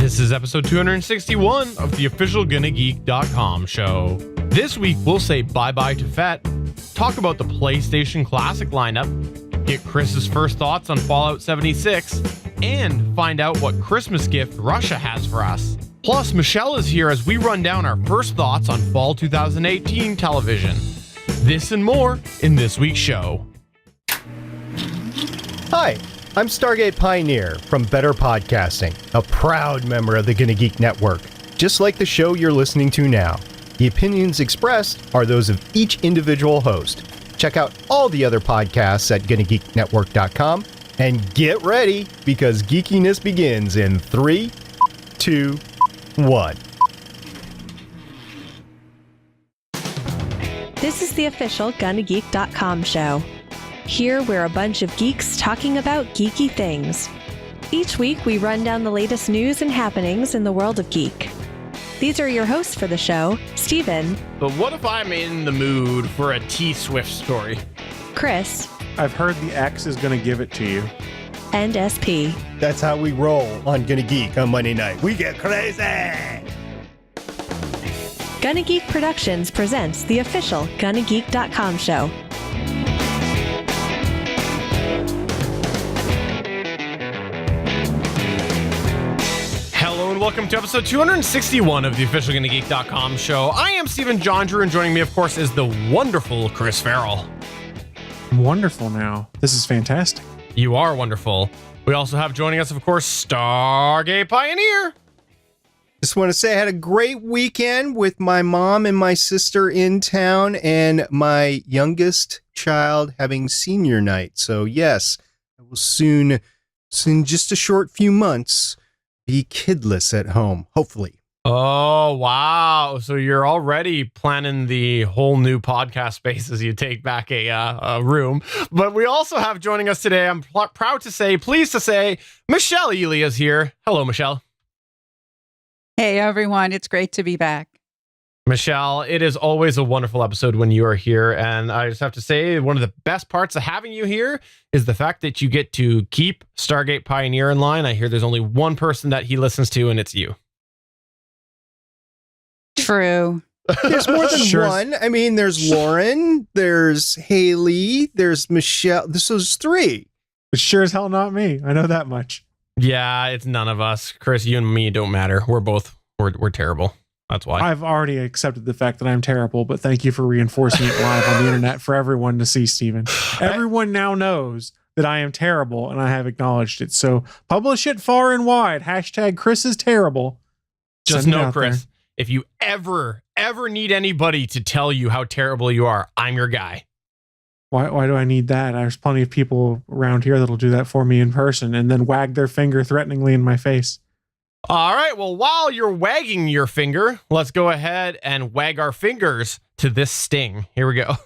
This is episode 261 of the official GonnaGeek.com show. This week, we'll say bye-bye to Fett, talk about the PlayStation Classic lineup, get Chris's first thoughts on Fallout 76, and find out what Christmas gift Russia has for us. Plus, Michelle is here as we run down our first thoughts on fall 2018 television. This and more in this week's show. Hi, I'm Stargate Pioneer from Better Podcasting, a proud member of the Gonna Geek Network, just like the show you're listening to now. The opinions expressed are those of each individual host. Check out all the other podcasts at GonnaGeekNetwork.com and get ready because geekiness begins in 3, 2, 1. This is the official GonnaGeek.com show. Here, we're a bunch of geeks talking about geeky things. Each week, we run down the latest news and happenings in the world of geek. These are your hosts for the show, Steven. But what if I'm in the mood for a T-Swift story? Chris. I've heard the X is going to give it to you. And SP. That's how we roll on Gonna Geek on Monday night. We get crazy! Gonna Geek Productions presents the official GonnaGeek.com show. Hello and welcome to episode 261 of the official GonnaGeek.com show. I am Steven Johndrew, and joining me, of course, is the wonderful Chris Farrell. I'm wonderful now. This is fantastic. You are wonderful. We also have joining us, of course, Stargate Pioneer. Just want to say I had a great weekend with my mom and my sister in town and my youngest child having senior night. So yes, I will soon just a short few months, be kidless at home, hopefully. Oh, wow. So you're already planning the whole new podcast space as you take back a room. But we also have joining us today, I'm pleased to say, Michelle Ealey is here. Hello, Michelle. Hey, everyone. It's great to be back. Michelle, it is always a wonderful episode when you are here. And I just have to say, one of the best parts of having you here is the fact that you get to keep Stargate Pioneer in line. I hear there's only one person that he listens to, and it's you. True. There's more than one. I mean, there's Lauren, there's Haley, there's Michelle. This is 3. But sure as hell not me. I know that much. Yeah, it's none of us. Chris, you and me don't matter. We're terrible. That's why. I've already accepted the fact that I'm terrible, but thank you for reinforcing it live on the internet for everyone to see, Steven. Everyone now knows that I am terrible, and I have acknowledged it. So publish it far and wide. Hashtag Chris is terrible. Just know, Chris, if you ever need anybody to tell you how terrible you are, I'm your guy. Why do I need that? There's plenty of people around here that'll do that for me in person and then wag their finger threateningly in my face. All right, well, while you're wagging your finger, let's go ahead and wag our fingers to this sting. Here we go.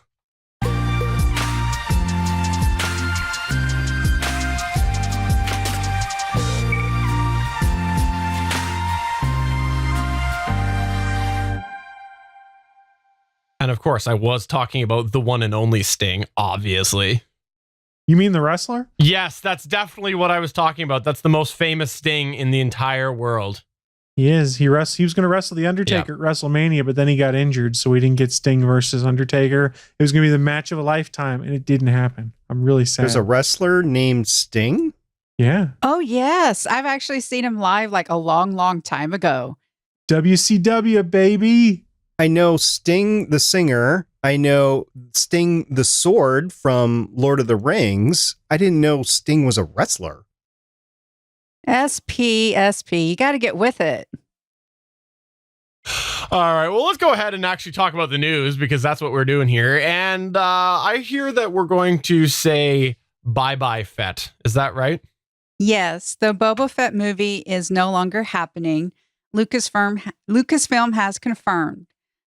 And of course, I was talking about the one and only Sting, obviously. You mean the wrestler? Yes, that's definitely what I was talking about. That's the most famous Sting in the entire world. He is. He was going to wrestle The Undertaker at WrestleMania, but then he got injured, so we didn't get Sting versus Undertaker. It was going to be the match of a lifetime, and it didn't happen. I'm really sad. There's a wrestler named Sting? Yeah. Oh, yes. I've actually seen him live like a long, long time ago. WCW, baby. I know Sting the singer. I know Sting the sword from Lord of the Rings. I didn't know Sting was a wrestler. SP. You got to get with it. All right, well, let's go ahead and actually talk about the news because that's what we're doing here. And I hear that we're going to say bye-bye Fett. Is that right? Yes, the Boba Fett movie is no longer happening. Lucasfilm has confirmed.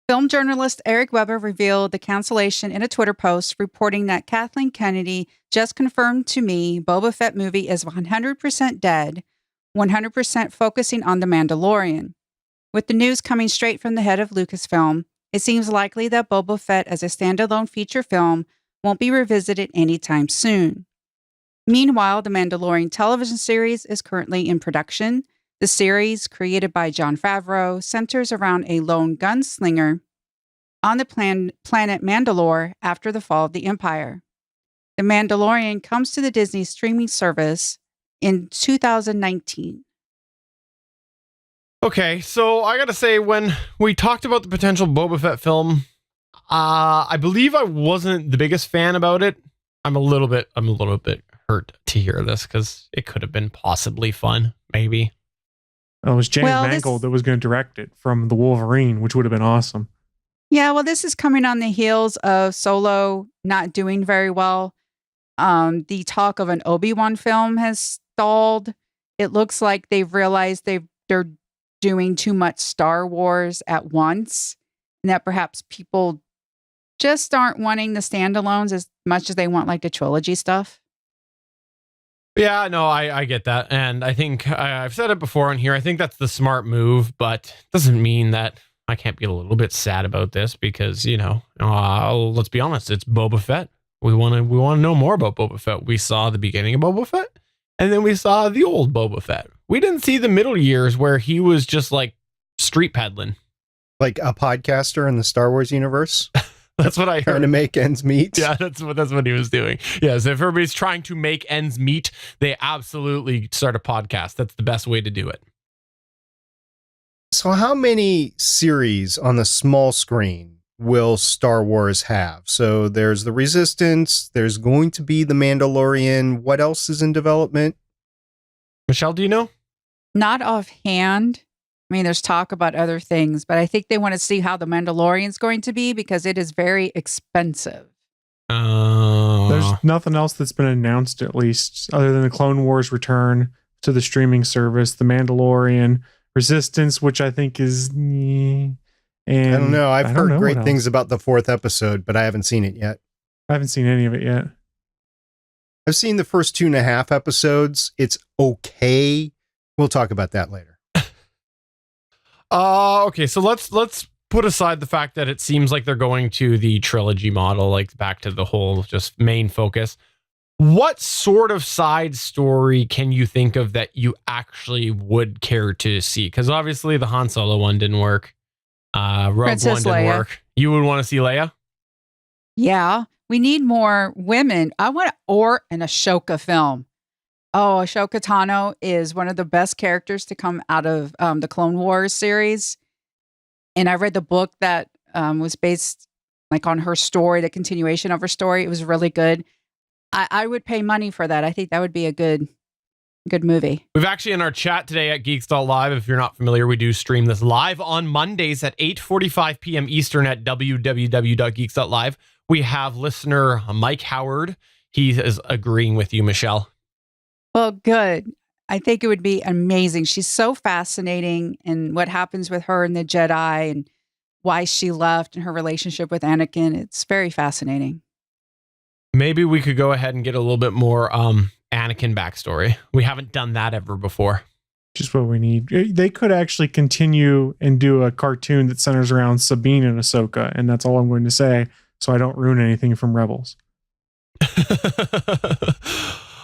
Film journalist Eric Weber revealed the cancellation in a Twitter post, reporting that Kathleen Kennedy just confirmed to me Boba Fett movie is 100% dead, 100% focusing on The Mandalorian. With the news coming straight from the head of Lucasfilm, it seems likely that Boba Fett as a standalone feature film won't be revisited anytime soon. Meanwhile, the Mandalorian television series is currently in production. The series, created by Jon Favreau, centers around a lone gunslinger on the planet Mandalore after the fall of the Empire. The Mandalorian comes to the Disney streaming service in 2019. Okay, so I gotta say, when we talked about the potential Boba Fett film, I believe I wasn't the biggest fan about it. I'm a little bit hurt to hear this because it could have been possibly fun, maybe. It was James Mangold that was going to direct it from the Wolverine, which would have been awesome. Yeah, well, this is coming on the heels of Solo not doing very well. The talk of an Obi-Wan film has stalled. It looks like they've realized they're doing too much Star Wars at once, and that perhaps people just aren't wanting the standalones as much as they want like the trilogy stuff. Yeah, no, I get that. And I think I've said it before on here. I think that's the smart move, but it doesn't mean that I can't be a little bit sad about this because, let's be honest, it's Boba Fett. We want to know more about Boba Fett. We saw the beginning of Boba Fett, and then we saw the old Boba Fett. We didn't see the middle years where he was just like street peddling. Like a podcaster in the Star Wars universe? That's what I heard. Trying to make ends meet. Yeah, that's what he was doing. Yes, if everybody's trying to make ends meet, they absolutely start a podcast. That's the best way to do it. So how many series on the small screen will Star Wars have? So there's The Resistance, there's going to be The Mandalorian. What else is in development? Michelle, do you know? Not offhand. I mean, there's talk about other things, but I think they want to see how The Mandalorian's going to be because it is very expensive. There's nothing else that's been announced, at least, other than the Clone Wars return to the streaming service, The Mandalorian, Resistance, which I think is... And I don't know. I've heard great things about the 4th episode, but I haven't seen it yet. I haven't seen any of it yet. I've seen the first 2.5 episodes. It's okay. We'll talk about that later. Okay, so let's put aside the fact that it seems like they're going to the trilogy model, like back to the whole just main focus. What sort of side story can you think of that you actually would care to see? Because obviously the Han Solo one didn't work. Rogue Princess One didn't Leia. work. You would want to see Leia? Yeah, we need more women. I want an Ahsoka film. Oh, Ahsoka Tano is one of the best characters to come out of the Clone Wars series. And I read the book that was based like on her story, the continuation of her story. It was really good. I would pay money for that. I think that would be a good movie. We've actually in our chat today at Geeks.live, if you're not familiar, we do stream this live on Mondays at 8:45 p.m. Eastern at www.geeks.live. We have listener Mike Howard. He is agreeing with you, Michelle. Well, good. I think it would be amazing. She's so fascinating, and what happens with her and the Jedi and why she left and her relationship with Anakin. It's very fascinating. Maybe we could go ahead and get a little bit more Anakin backstory. We haven't done that ever before. Just what we need. They could actually continue and do a cartoon that centers around Sabine and Ahsoka, and that's all I'm going to say, so I don't ruin anything from Rebels.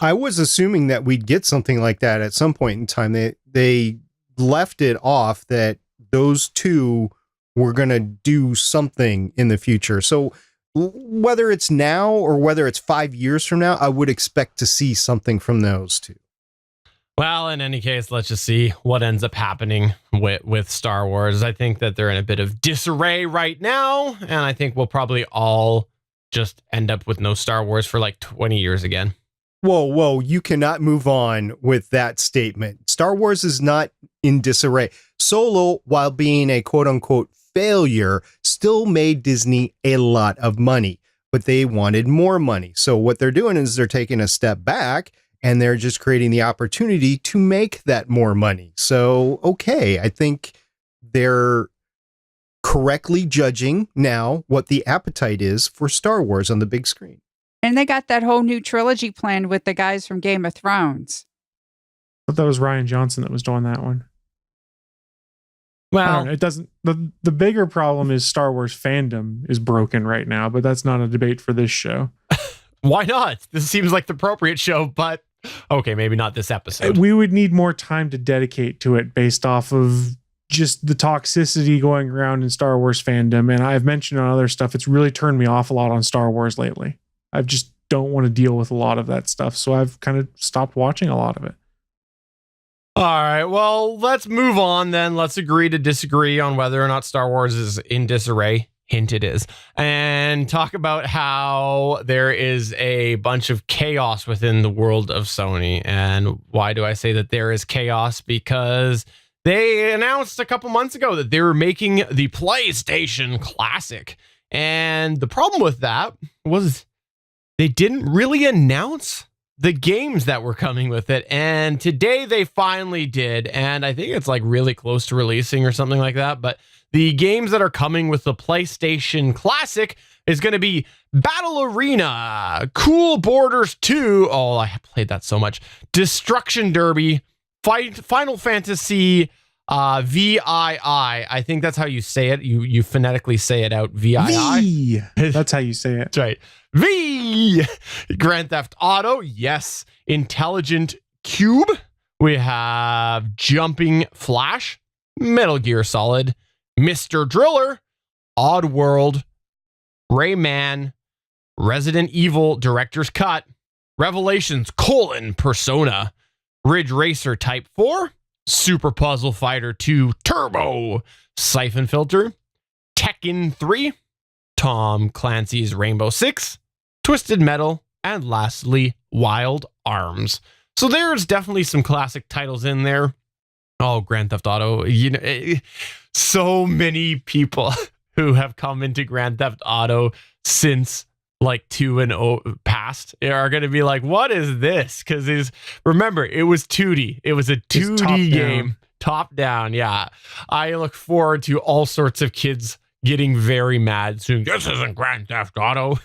I was assuming that we'd get something like that at some point in time. They left it off that those two were going to do something in the future. So whether it's now or whether it's 5 years from now, I would expect to see something from those two. Well, in any case, let's just see what ends up happening with Star Wars. I think that they're in a bit of disarray right now, and I think we'll probably all just end up with no Star Wars for like 20 years again. Whoa, you cannot move on with that statement. Star Wars is not in disarray. Solo, while being a quote-unquote failure, still made Disney a lot of money, but they wanted more money. So what they're doing is they're taking a step back and they're just creating the opportunity to make that more money. So, okay, I think they're correctly judging now what the appetite is for Star Wars on the big screen. And they got that whole new trilogy planned with the guys from Game of Thrones. But that was Rian Johnson that was doing that one. Well, it doesn't. The bigger problem is Star Wars fandom is broken right now, but that's not a debate for this show. why not? This seems like the appropriate show, but Okay, maybe not this episode. We would need more time to dedicate to it based off of just the toxicity going around in Star Wars fandom. And I've mentioned on other stuff, it's really turned me off a lot on Star Wars lately. I just don't want to deal with a lot of that stuff. So I've kind of stopped watching a lot of it. All right, well, let's move on then. Let's agree to disagree on whether or not Star Wars is in disarray. Hint it is. And talk about how there is a bunch of chaos within the world of Sony. And why do I say that there is chaos? Because they announced a couple months ago that they were making the PlayStation Classic. And the problem with that was they didn't really announce the games that were coming with it. And today they finally did. And I think it's like really close to releasing or something like that. But the games that are coming with the PlayStation Classic is going to be Battle Arena, Cool Borders 2. Oh, I played that so much. Destruction Derby, Final Fantasy VII. I think that's how you say it. You phonetically say it out. VII. That's how you say it. That's right. V. Grand Theft Auto. Yes. Intelligent Cube. We have Jumping Flash, Metal Gear Solid, Mr. Driller, Oddworld, Rayman, Resident Evil Director's Cut, Revelations: Persona, Ridge Racer Type 4, Super Puzzle Fighter 2 Turbo, Siphon Filter, Tekken 3, Tom Clancy's Rainbow Six, Twisted Metal, and lastly, Wild Arms. So there's definitely some classic titles in there. Oh, Grand Theft Auto. You know, so many people who have come into Grand Theft Auto since like 2 and past are going to be like, what is this? Because remember, it was 2D. It was a 2D game. Top down. Yeah. I look forward to all sorts of kids getting very mad soon. This isn't Grand Theft Auto.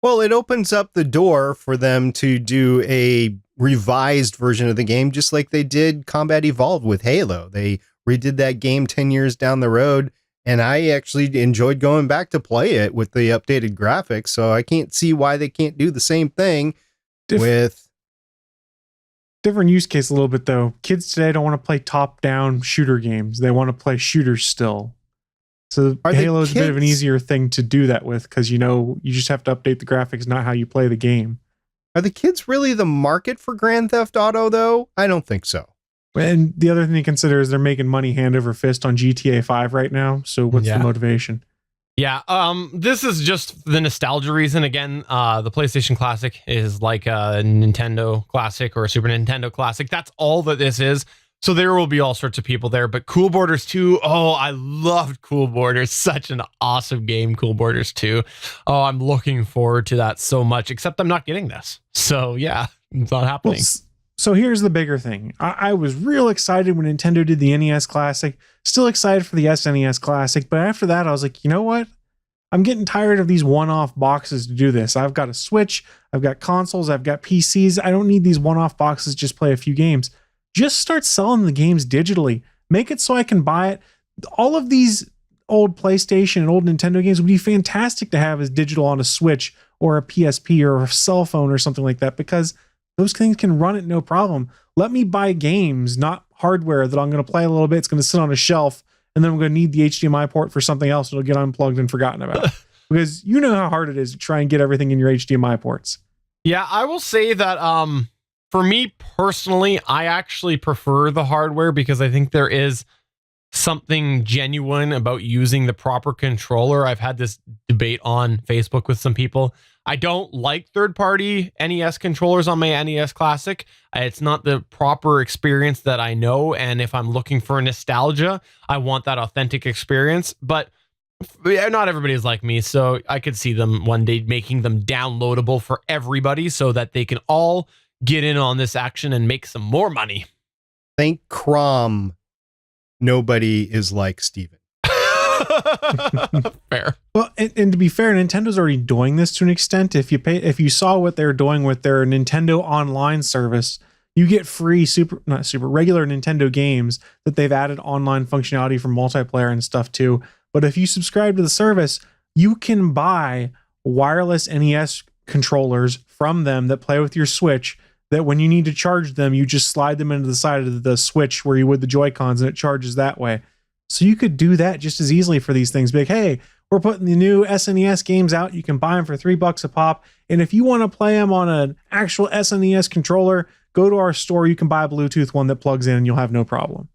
Well, it opens up the door for them to do a revised version of the game, just like they did Combat Evolved with Halo. They redid that game 10 years down the road, and I actually enjoyed going back to play it with the updated graphics, so I can't see why they can't do the same thing with... Different use case a little bit, though. Kids today don't want to play top-down shooter games. They want to play shooters still. So Halo is a bit of an easier thing to do that with because, you know, you just have to update the graphics, not how you play the game. Are the kids really the market for Grand Theft Auto, though? I don't think so. And the other thing to consider is they're making money hand over fist on GTA 5 right now. So what's the motivation? Yeah, this is just the nostalgia reason. Again, the PlayStation Classic is like a Nintendo Classic or a Super Nintendo Classic. That's all that this is. So there will be all sorts of people there. But Cool Borders 2, oh, I loved Cool Borders. Such an awesome game, Cool Borders 2. Oh, I'm looking forward to that so much, except I'm not getting this. So yeah, it's not happening. Well, so here's the bigger thing. I was real excited when Nintendo did the NES Classic. Still excited for the SNES Classic. But after that, I was like, you know what? I'm getting tired of these one-off boxes to do this. I've got a Switch. I've got consoles. I've got PCs. I don't need these one-off boxes to just play a few games. Just start selling the games digitally. Make it so I can buy it. All of these old PlayStation and old Nintendo games would be fantastic to have as digital on a Switch or a PSP or a cell phone or something like that because those things can run it no problem. Let me buy games, not hardware that I'm going to play a little bit. It's going to sit on a shelf and then I'm going to need the HDMI port for something else. It'll get unplugged and forgotten about because you know how hard it is to try and get everything in your HDMI ports. Yeah, I will say that for me personally, I actually prefer the hardware because I think there is something genuine about using the proper controller. I've had this debate on Facebook with some people. I don't like third-party NES controllers on my NES Classic. It's not the proper experience that I know, and if I'm looking for nostalgia, I want that authentic experience. But not everybody's like me, so I could see them one day making them downloadable for everybody so that they can all get in on this action and make some more money. Thank Crom. Nobody is like Steven. Fair. Well, and to be fair, Nintendo's already doing this to an extent. If you saw what they're doing with their Nintendo Online service, you get free regular Nintendo games that they've added online functionality for multiplayer and stuff too. But if you subscribe to the service, you can buy wireless NES controllers from them that play with your Switch that when you need to charge them, you just slide them into the side of the Switch where you would the Joy-Cons, and it charges that way. So you could do that just as easily for these things. Be like, hey, we're putting the new SNES games out. You can buy them for $3 a pop. And if you want to play them on an actual SNES controller, go to our store. You can buy a Bluetooth one that plugs in and you'll have no problem.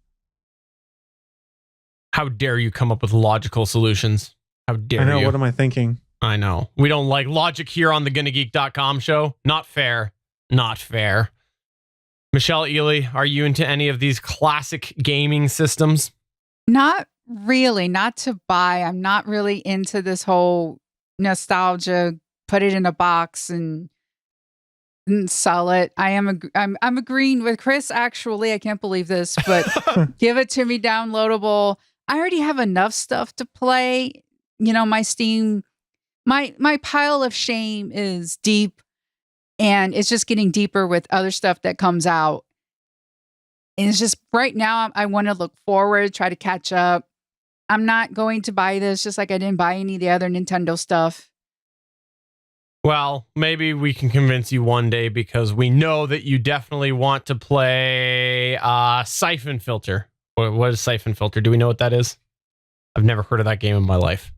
How dare you come up with logical solutions? How dare you? I know. What am I thinking? I know. We don't like logic here on the GonnaGeek.com show. Not fair. Not fair. Michelle Ealey, are you into any of these classic gaming systems? Not really, not to buy. I'm not really into this whole nostalgia, put it in a box and sell it. I'm agreeing with Chris, actually. I can't believe this, but give it to me downloadable. I already have enough stuff to play. You know, my Steam, my pile of shame is deep, and it's just getting deeper with other stuff that comes out. And it's just right now, I want to look forward, try to catch up. I'm not going to buy this, just like I didn't buy any of the other Nintendo stuff. Well, maybe we can convince you one day, because we know that you definitely want to play Siphon Filter. What is Siphon Filter? Do we know what that is? I've never heard of that game in my life.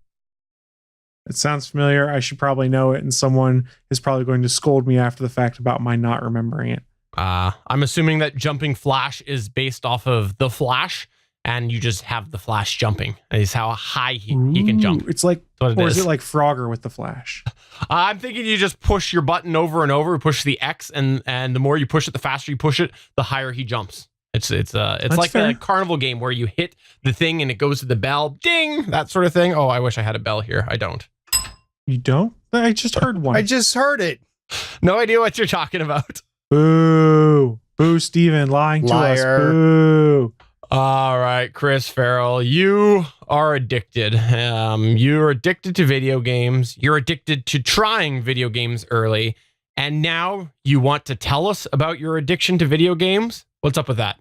It sounds familiar. I should probably know it, and someone is probably going to scold me after the fact about my not remembering it. I'm assuming that Jumping Flash is based off of The Flash, and you just have the Flash jumping. Is how high he can jump. It's like, is it like Frogger with the Flash? I'm thinking you just push your button over and over, push the X, and the more you push it, the faster you push it, the higher he jumps. It's like fair. A carnival game where you hit the thing and it goes to the bell, ding, that sort of thing. Oh, I wish I had a bell here. I don't. You don't? I just heard one. I just heard it. No idea what you're talking about. Boo. Boo, Steven, lying Liar. to us. Boo. All right, Chris Farrell, you are addicted. You're addicted to video games. You're addicted to trying video games early. And now you want to tell us about your addiction to video games? What's up with that?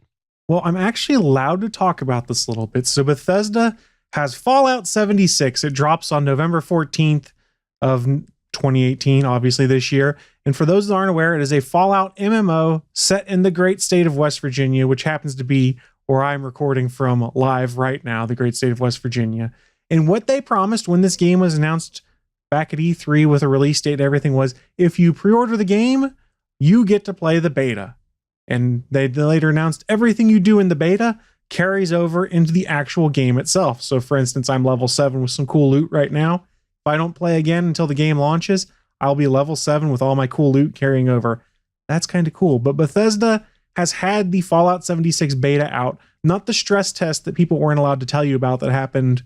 Well, I'm actually allowed to talk about this a little bit. So Bethesda has Fallout 76. It drops on November 14th of 2018, obviously this year. And for those that aren't aware, it is a Fallout MMO set in the great state of West Virginia, which happens to be where I'm recording from live right now, the great state of West Virginia. And what they promised when this game was announced back at E3 with a release date and everything was, if you pre-order the game, you get to play the beta. And they later announced everything you do in the beta carries over into the actual game itself. So for instance, I'm level 7 with some cool loot right now. If I don't play again until the game launches, I'll be level 7 with all my cool loot carrying over. That's kind of cool. But Bethesda has had the Fallout 76 beta out, not the stress test that people weren't allowed to tell you about that happened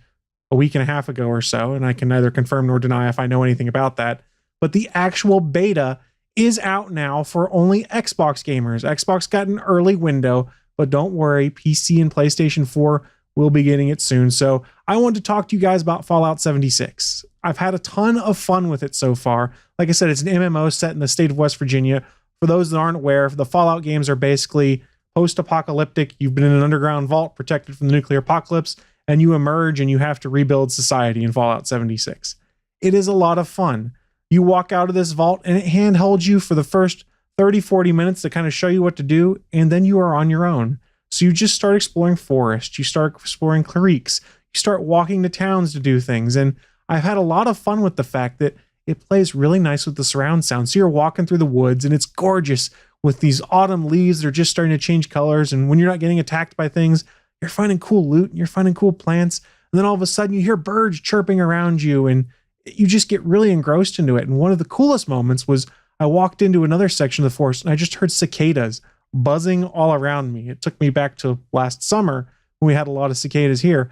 a week and a half ago or so, and I can neither confirm nor deny if I know anything about that, but the actual beta is out now for only Xbox gamers. Xbox got an early window, but don't worry, PC and PlayStation 4 will be getting it soon. So I wanted to talk to you guys about Fallout 76. I've had a ton of fun with it so far. Like I said, it's an MMO set in the state of West Virginia. For those that aren't aware, the Fallout games are basically post-apocalyptic. You've been in an underground vault protected from the nuclear apocalypse, and you emerge and you have to rebuild society in Fallout 76. It is a lot of fun. You walk out of this vault and it handholds you for the first 30, 40 minutes to kind of show you what to do, and then you are on your own. So you just start exploring forests, you start exploring creeks, you start walking to towns to do things, and I've had a lot of fun with the fact that it plays really nice with the surround sound. So you're walking through the woods and it's gorgeous with these autumn leaves that are just starting to change colors, and when you're not getting attacked by things, you're finding cool loot and you're finding cool plants, and then all of a sudden you hear birds chirping around you and you just get really engrossed into it. And one of the coolest moments was I walked into another section of the forest and I just heard cicadas buzzing all around me. It took me back to last summer when we had a lot of cicadas here,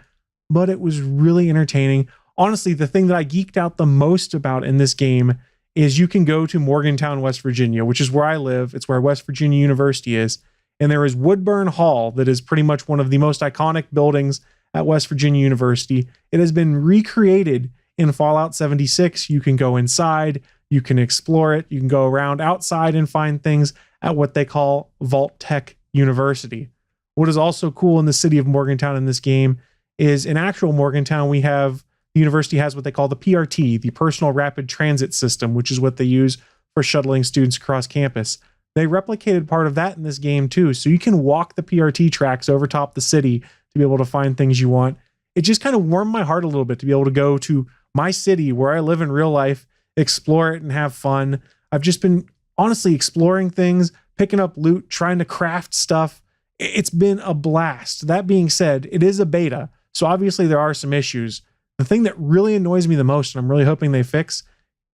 but it was really entertaining. Honestly, the thing that I geeked out the most about in this game is you can go to Morgantown, West Virginia, which is where I live. It's where West Virginia University is. And there is Woodburn Hall that is pretty much one of the most iconic buildings at West Virginia University. It has been recreated in Fallout 76. You can go inside, you can explore it, you can go around outside and find things at what they call Vault Tech University. What is also cool in the city of Morgantown in this game is in actual Morgantown, the university has what they call the PRT, the Personal Rapid Transit System, which is what they use for shuttling students across campus. They replicated part of that in this game too. So you can walk the PRT tracks over top the city to be able to find things you want. It just kind of warmed my heart a little bit to be able to go to my city where I live in real life, explore it and have fun. I've just been honestly exploring things, picking up loot, trying to craft stuff. It's been a blast. That being said, it is a beta, so obviously there are some issues. The thing that really annoys me the most, and I'm really hoping they fix,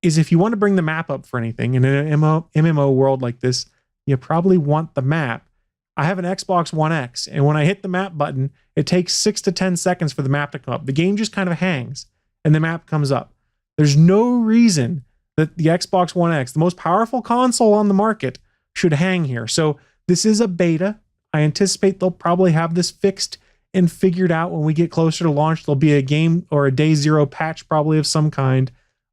is if you want to bring the map up for anything in an MMO world like this, you probably want the map. I have an Xbox One X, and when I hit the map button, it takes 6 to 10 seconds for the map to come up. The game just kind of hangs, and the map comes up. There's no reason that the Xbox One X, the most powerful console on the market, should hang here. So this is a beta. I anticipate they'll probably have this fixed and figured out when we get closer to launch. There'll be a game or a day zero patch probably of some kind,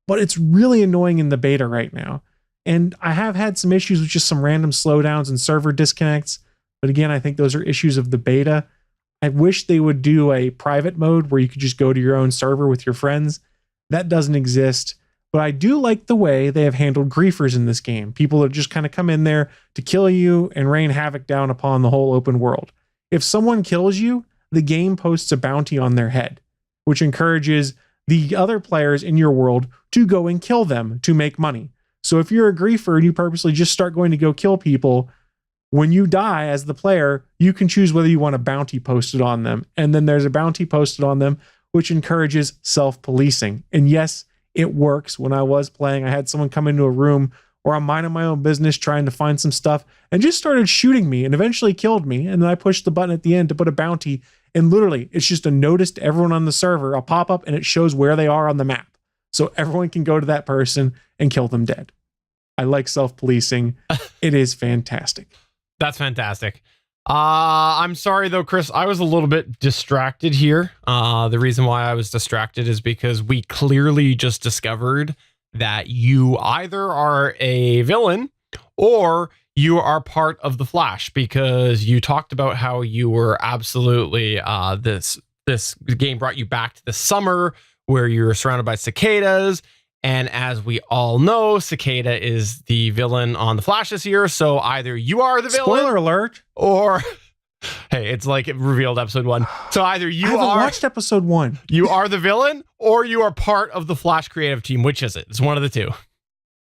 but it's really annoying in the beta right now. And I have had some issues with just some random slowdowns and server disconnects. But again, I think those are issues of the beta. I wish they would do a private mode where you could just go to your own server with your friends. That doesn't exist. But I do like the way they have handled griefers in this game. People that just kind of come in there to kill you and rain havoc down upon the whole open world. If someone kills you, the game posts a bounty on their head, which encourages the other players in your world to go and kill them to make money. So if you're a griefer and you purposely just start going to go kill people, when you die as the player, you can choose whether you want a bounty posted on them. And then there's a bounty posted on them, which encourages self-policing. And yes, it works. When I was playing, I had someone come into a room where I'm minding my own business trying to find some stuff and just started shooting me and eventually killed me. And then I pushed the button at the end to put a bounty. And literally, it's just a notice to everyone on the server, a pop-up, and it shows where they are on the map. So everyone can go to that person and kill them dead. I like self-policing. It is fantastic. That's fantastic. I'm sorry though, Chris, I was a little bit distracted here. The reason why I was distracted is because we clearly just discovered that you either are a villain or you are part of the Flash, because you talked about how you were absolutely this game brought you back to the summer where you were surrounded by cicadas. And as we all know, Cicada is the villain on The Flash this year. So either you are the villain. Spoiler alert. Or, hey, it's like it revealed episode 1. So either you I haven't watched episode 1. You are the villain, or you are part of the Flash creative team. Which is it? It's one of the two.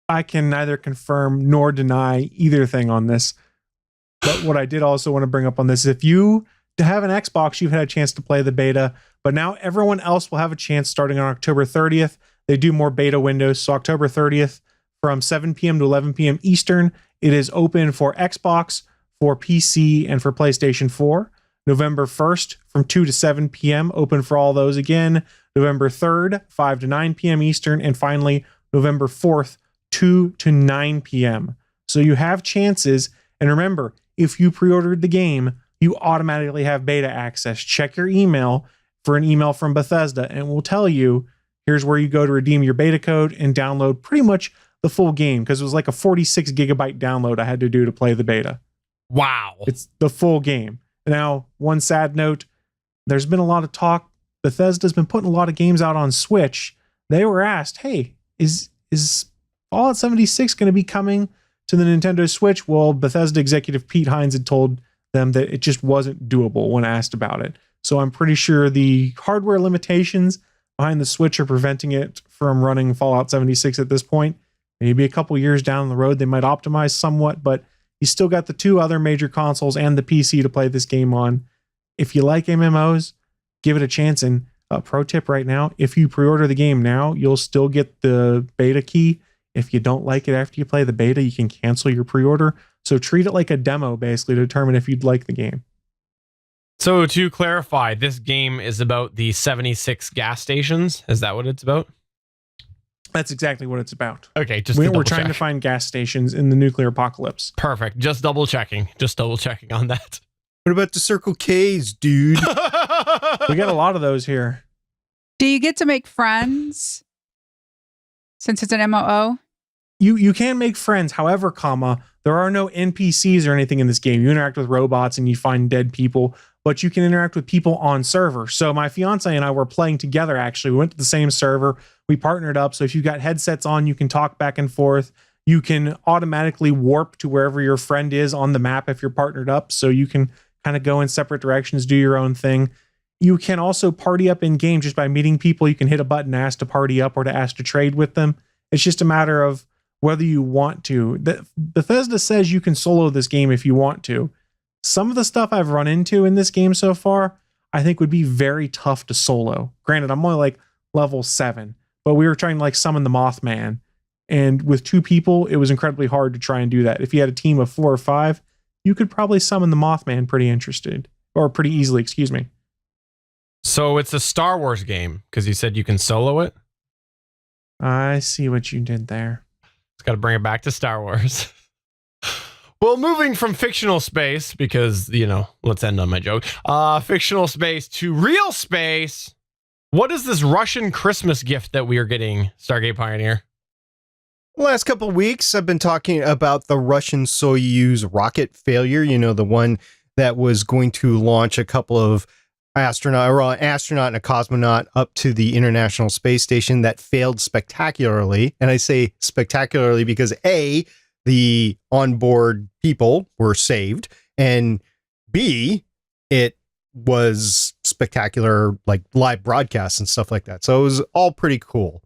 I can neither confirm nor deny either thing on this. But what I did also want to bring up on this, if you have an Xbox, you've had a chance to play the beta. But now everyone else will have a chance starting on October 30th. They do more beta windows. So October 30th from 7 p.m. to 11 p.m. Eastern, it is open for Xbox, for PC, and for PlayStation 4. November 1st from 2 to 7 p.m. open for all those again. November 3rd, 5 to 9 p.m. Eastern. And finally, November 4th, 2 to 9 p.m. So you have chances. And remember, if you pre-ordered the game, you automatically have beta access. Check your email for an email from Bethesda, and we'll tell you, here's where you go to redeem your beta code and download pretty much the full game, because it was like a 46 gigabyte download I had to do to play the beta. Wow. It's the full game. Now, one sad note, there's been a lot of talk. Bethesda's been putting a lot of games out on Switch. They were asked, hey, is Fallout 76 going to be coming to the Nintendo Switch? Well, Bethesda executive Pete Hines had told them that it just wasn't doable when asked about it. So I'm pretty sure the hardware limitations behind the Switch are preventing it from running Fallout 76 at this point. Maybe a couple years down the road, they might optimize somewhat, but you still got the two other major consoles and the PC to play this game on. If you like MMOs, give it a chance. And pro tip right now, if you pre-order the game now, you'll still get the beta key. If you don't like it after you play the beta, you can cancel your pre-order. So treat it like a demo, basically, to determine if you'd like the game. So to clarify, this game is about the 76 gas stations. Is that what it's about? That's exactly what it's about. Okay, we're trying to find gas stations in the nuclear apocalypse. Perfect. Just double checking on that. What about the Circle K's, dude? We got a lot of those here. Do you get to make friends since it's an MMO? You can make friends. However, there are no NPCs or anything in this game. You interact with robots and you find dead people, but you can interact with people on server. So my fiance and I were playing together, actually. We went to the same server. We partnered up. So if you've got headsets on, you can talk back and forth. You can automatically warp to wherever your friend is on the map if you're partnered up, so you can kind of go in separate directions, do your own thing. You can also party up in game just by meeting people. You can hit a button, ask to party up or to ask to trade with them. It's just a matter of whether you want to. Bethesda says you can solo this game if you want to. Some of the stuff I've run into in this game so far, I think would be very tough to solo. Granted, I'm only like level 7, but we were trying to like summon the Mothman. And with 2 people, it was incredibly hard to try and do that. If you had a team of 4 or 5, you could probably summon the Mothman pretty easily, excuse me. So it's a Star Wars game because you said you can solo it. I see what you did there. It's got to bring it back to Star Wars. Well, moving from fictional space, because, let's end on my joke. Fictional space to real space. What is this Russian Christmas gift that we are getting, Stargate Pioneer? Last couple of weeks, I've been talking about the Russian Soyuz rocket failure. The one that was going to launch a couple of an astronaut and a cosmonaut up to the International Space Station that failed spectacularly. And I say spectacularly because A, the onboard people were saved, and B, it was spectacular, like live broadcasts and stuff like that. So it was all pretty cool.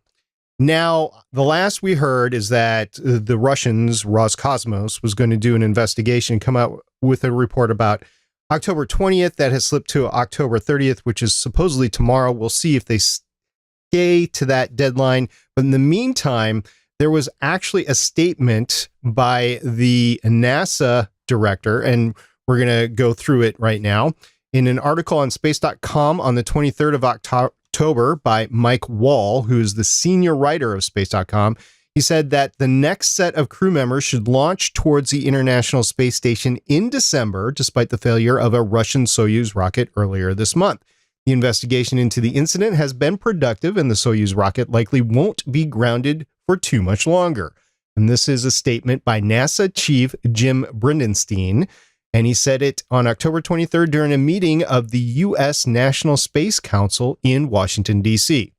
Now, the last we heard is that the Russians, Roscosmos, was going to do an investigation, come out with a report about October 20th. That has slipped to October 30th, which is supposedly tomorrow. We'll see if they stay to that deadline. But in the meantime, there was actually a statement by the NASA director, and we're going to go through it right now. In an article on space.com on the 23rd of October by Mike Wall, who is the senior writer of space.com, he said that the next set of crew members should launch towards the International Space Station in December, despite the failure of a Russian Soyuz rocket earlier this month. The investigation into the incident has been productive, and the Soyuz rocket likely won't be grounded for too much longer. And this is a statement by NASA Chief Jim Bridenstine, and he said it on October 23rd during a meeting of the U.S. National Space Council in Washington, D.C.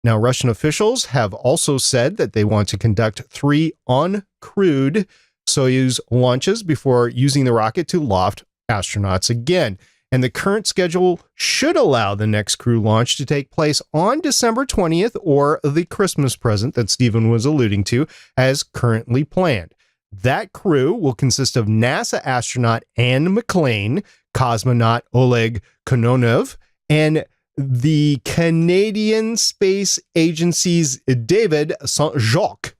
Now, Russian officials have also said that they want to conduct 3 uncrewed Soyuz launches before using the rocket to loft astronauts again. And the current schedule should allow the next crew launch to take place on December 20th, or the Christmas present that Stephen was alluding to, as currently planned. That crew will consist of NASA astronaut Anne McLean, cosmonaut Oleg Kononov, and the Canadian Space Agency's David Saint-Jacques.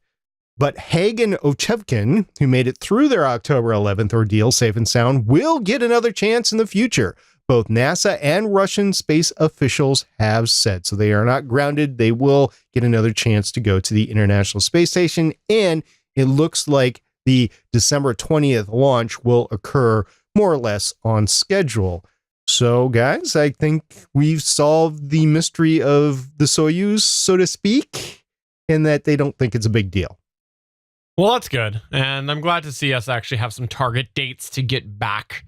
But Haig and Ochevkin, who made it through their October 11th ordeal safe and sound, will get another chance in the future. Both NASA and Russian space officials have said. So they are not grounded. They will get another chance to go to the International Space Station. And it looks like the December 20th launch will occur more or less on schedule. So, guys, I think we've solved the mystery of the Soyuz, so to speak, in that they don't think it's a big deal. Well, that's good. And I'm glad to see us actually have some target dates to get back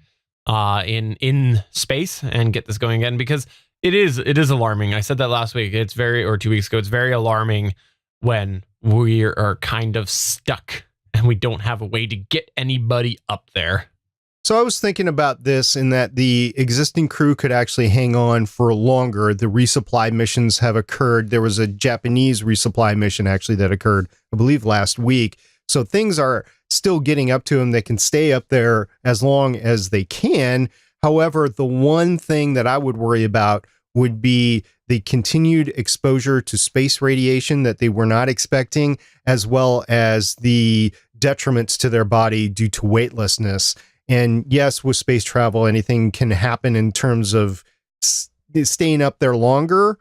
in space and get this going again, because it is alarming. I said that last week. Or 2 weeks ago. It's very alarming when we are kind of stuck and we don't have a way to get anybody up there. So I was thinking about this in that the existing crew could actually hang on for longer. The resupply missions have occurred. There was a Japanese resupply mission actually that occurred, I believe, last week. So things are still getting up to them. They can stay up there as long as they can. However, the one thing that I would worry about would be the continued exposure to space radiation that they were not expecting, as well as the detriments to their body due to weightlessness. And yes, with space travel, anything can happen in terms of staying up there longer.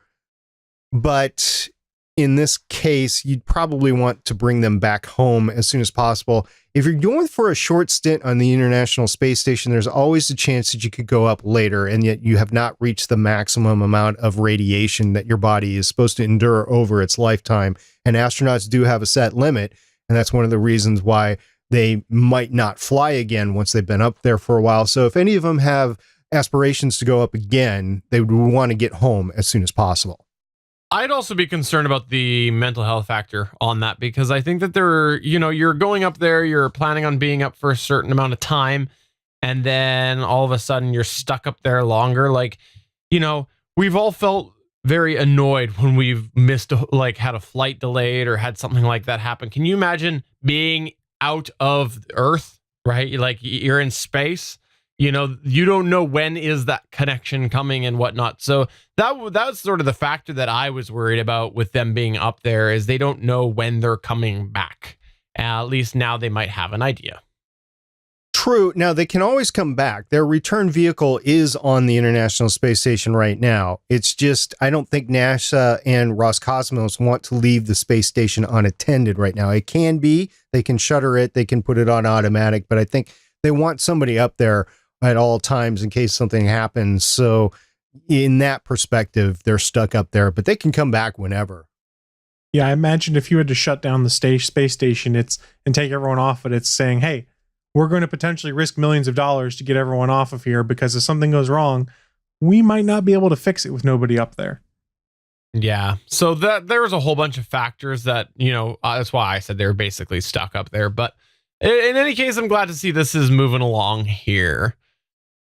But in this case, you'd probably want to bring them back home as soon as possible. If you're going for a short stint on the International Space Station, there's always a chance that you could go up later, and yet you have not reached the maximum amount of radiation that your body is supposed to endure over its lifetime. And astronauts do have a set limit, and that's one of the reasons why they might not fly again once they've been up there for a while. So if any of them have aspirations to go up again, they would want to get home as soon as possible. I'd also be concerned about the mental health factor on that, because I think that you're going up there, you're planning on being up for a certain amount of time, and then all of a sudden you're stuck up there longer. Like, we've all felt very annoyed when we've had a flight delayed or had something like that happen. Can you imagine being out of Earth, right? Like, you're in space, you don't know when is that connection coming and whatnot. So that's sort of the factor that I was worried about with them being up there, is they don't know when they're coming back. At least now they might have an idea. True. Now, they can always come back. Their return vehicle is on the International Space Station right now. It's just, I don't think NASA and Roscosmos want to leave the space station unattended right now. It can be. They can shutter it. They can put it on automatic. But I think they want somebody up there at all times in case something happens. So in that perspective, they're stuck up there, but they can come back whenever. Yeah, I imagine if you had to shut down the space station and take everyone off it, it's saying, hey, we're going to potentially risk millions of dollars to get everyone off of here, because if something goes wrong, we might not be able to fix it with nobody up there. Yeah. So there was a whole bunch of factors that, that's why I said they're basically stuck up there. But in any case, I'm glad to see this is moving along here.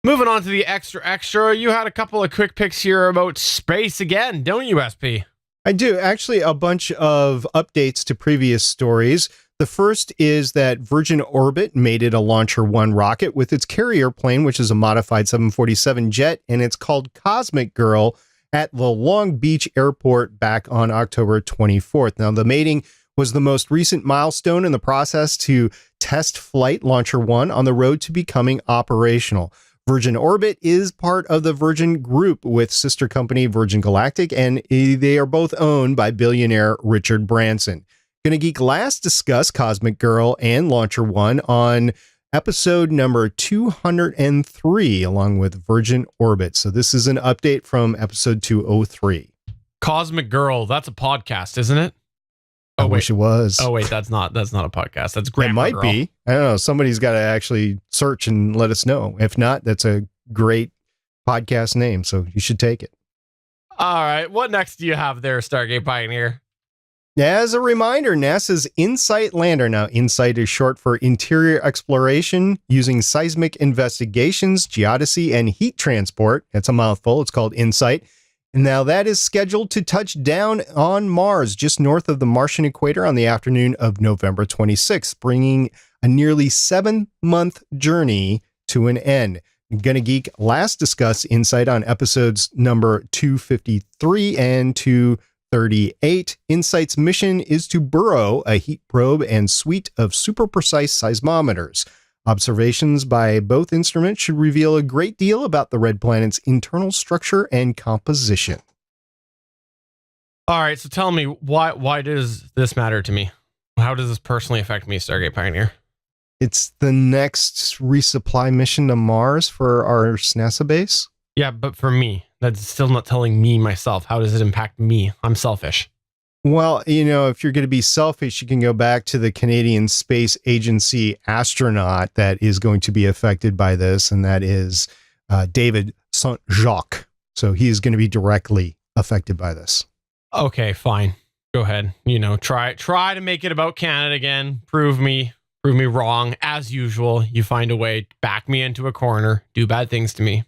Moving on to the extra, you had a couple of quick picks here about space again, don't you, SP? I do. Actually, a bunch of updates to previous stories. The first is that Virgin Orbit mated a Launcher 1 rocket with its carrier plane, which is a modified 747 jet, and it's called Cosmic Girl, at the Long Beach Airport back on October 24th. Now, the mating was the most recent milestone in the process to test Flight Launcher 1 on the road to becoming operational. Virgin Orbit is part of the Virgin Group with sister company Virgin Galactic, and they are both owned by billionaire Richard Branson. Gonna Geek last discussed Cosmic Girl and Launcher 1 on episode number 203, along with Virgin Orbit. So this is an update from episode 203. Cosmic Girl, that's a podcast, isn't it? I wish it was. Oh, wait, that's not a podcast. That's Grammar It might Girl. be. I don't know. Somebody's got to actually search and let us know. If not, that's a great podcast name, so you should take it. All right. What next do you have there, Stargate Pioneer? As a reminder, NASA's InSight lander. Now, InSight is short for Interior Exploration using Seismic Investigations, Geodesy, and Heat Transport. That's a mouthful. It's called InSight. Now, that is scheduled to touch down on Mars, just north of the Martian equator, on the afternoon of November 26th, bringing a nearly 7-month journey to an end. Gonna Geek last discussed InSight on episodes number 253 and 238. InSight's mission is to burrow a heat probe and suite of super precise seismometers. Observations by both instruments should reveal a great deal about the red planet's internal structure and composition. All right, so tell me, why does this matter to me? How does this personally affect me, Stargate Pioneer? It's the next resupply mission to Mars for our NASA base. Yeah, but for me, that's still not telling me myself. How does it impact me? I'm selfish. Well, if you're going to be selfish, you can go back to the Canadian Space Agency astronaut that is going to be affected by this, and that is David Saint-Jacques. So he's going to be directly affected by this. Okay, fine. Go ahead. Try to make it about Canada again. Prove me wrong. As usual, you find a way to back me into a corner, do bad things to me.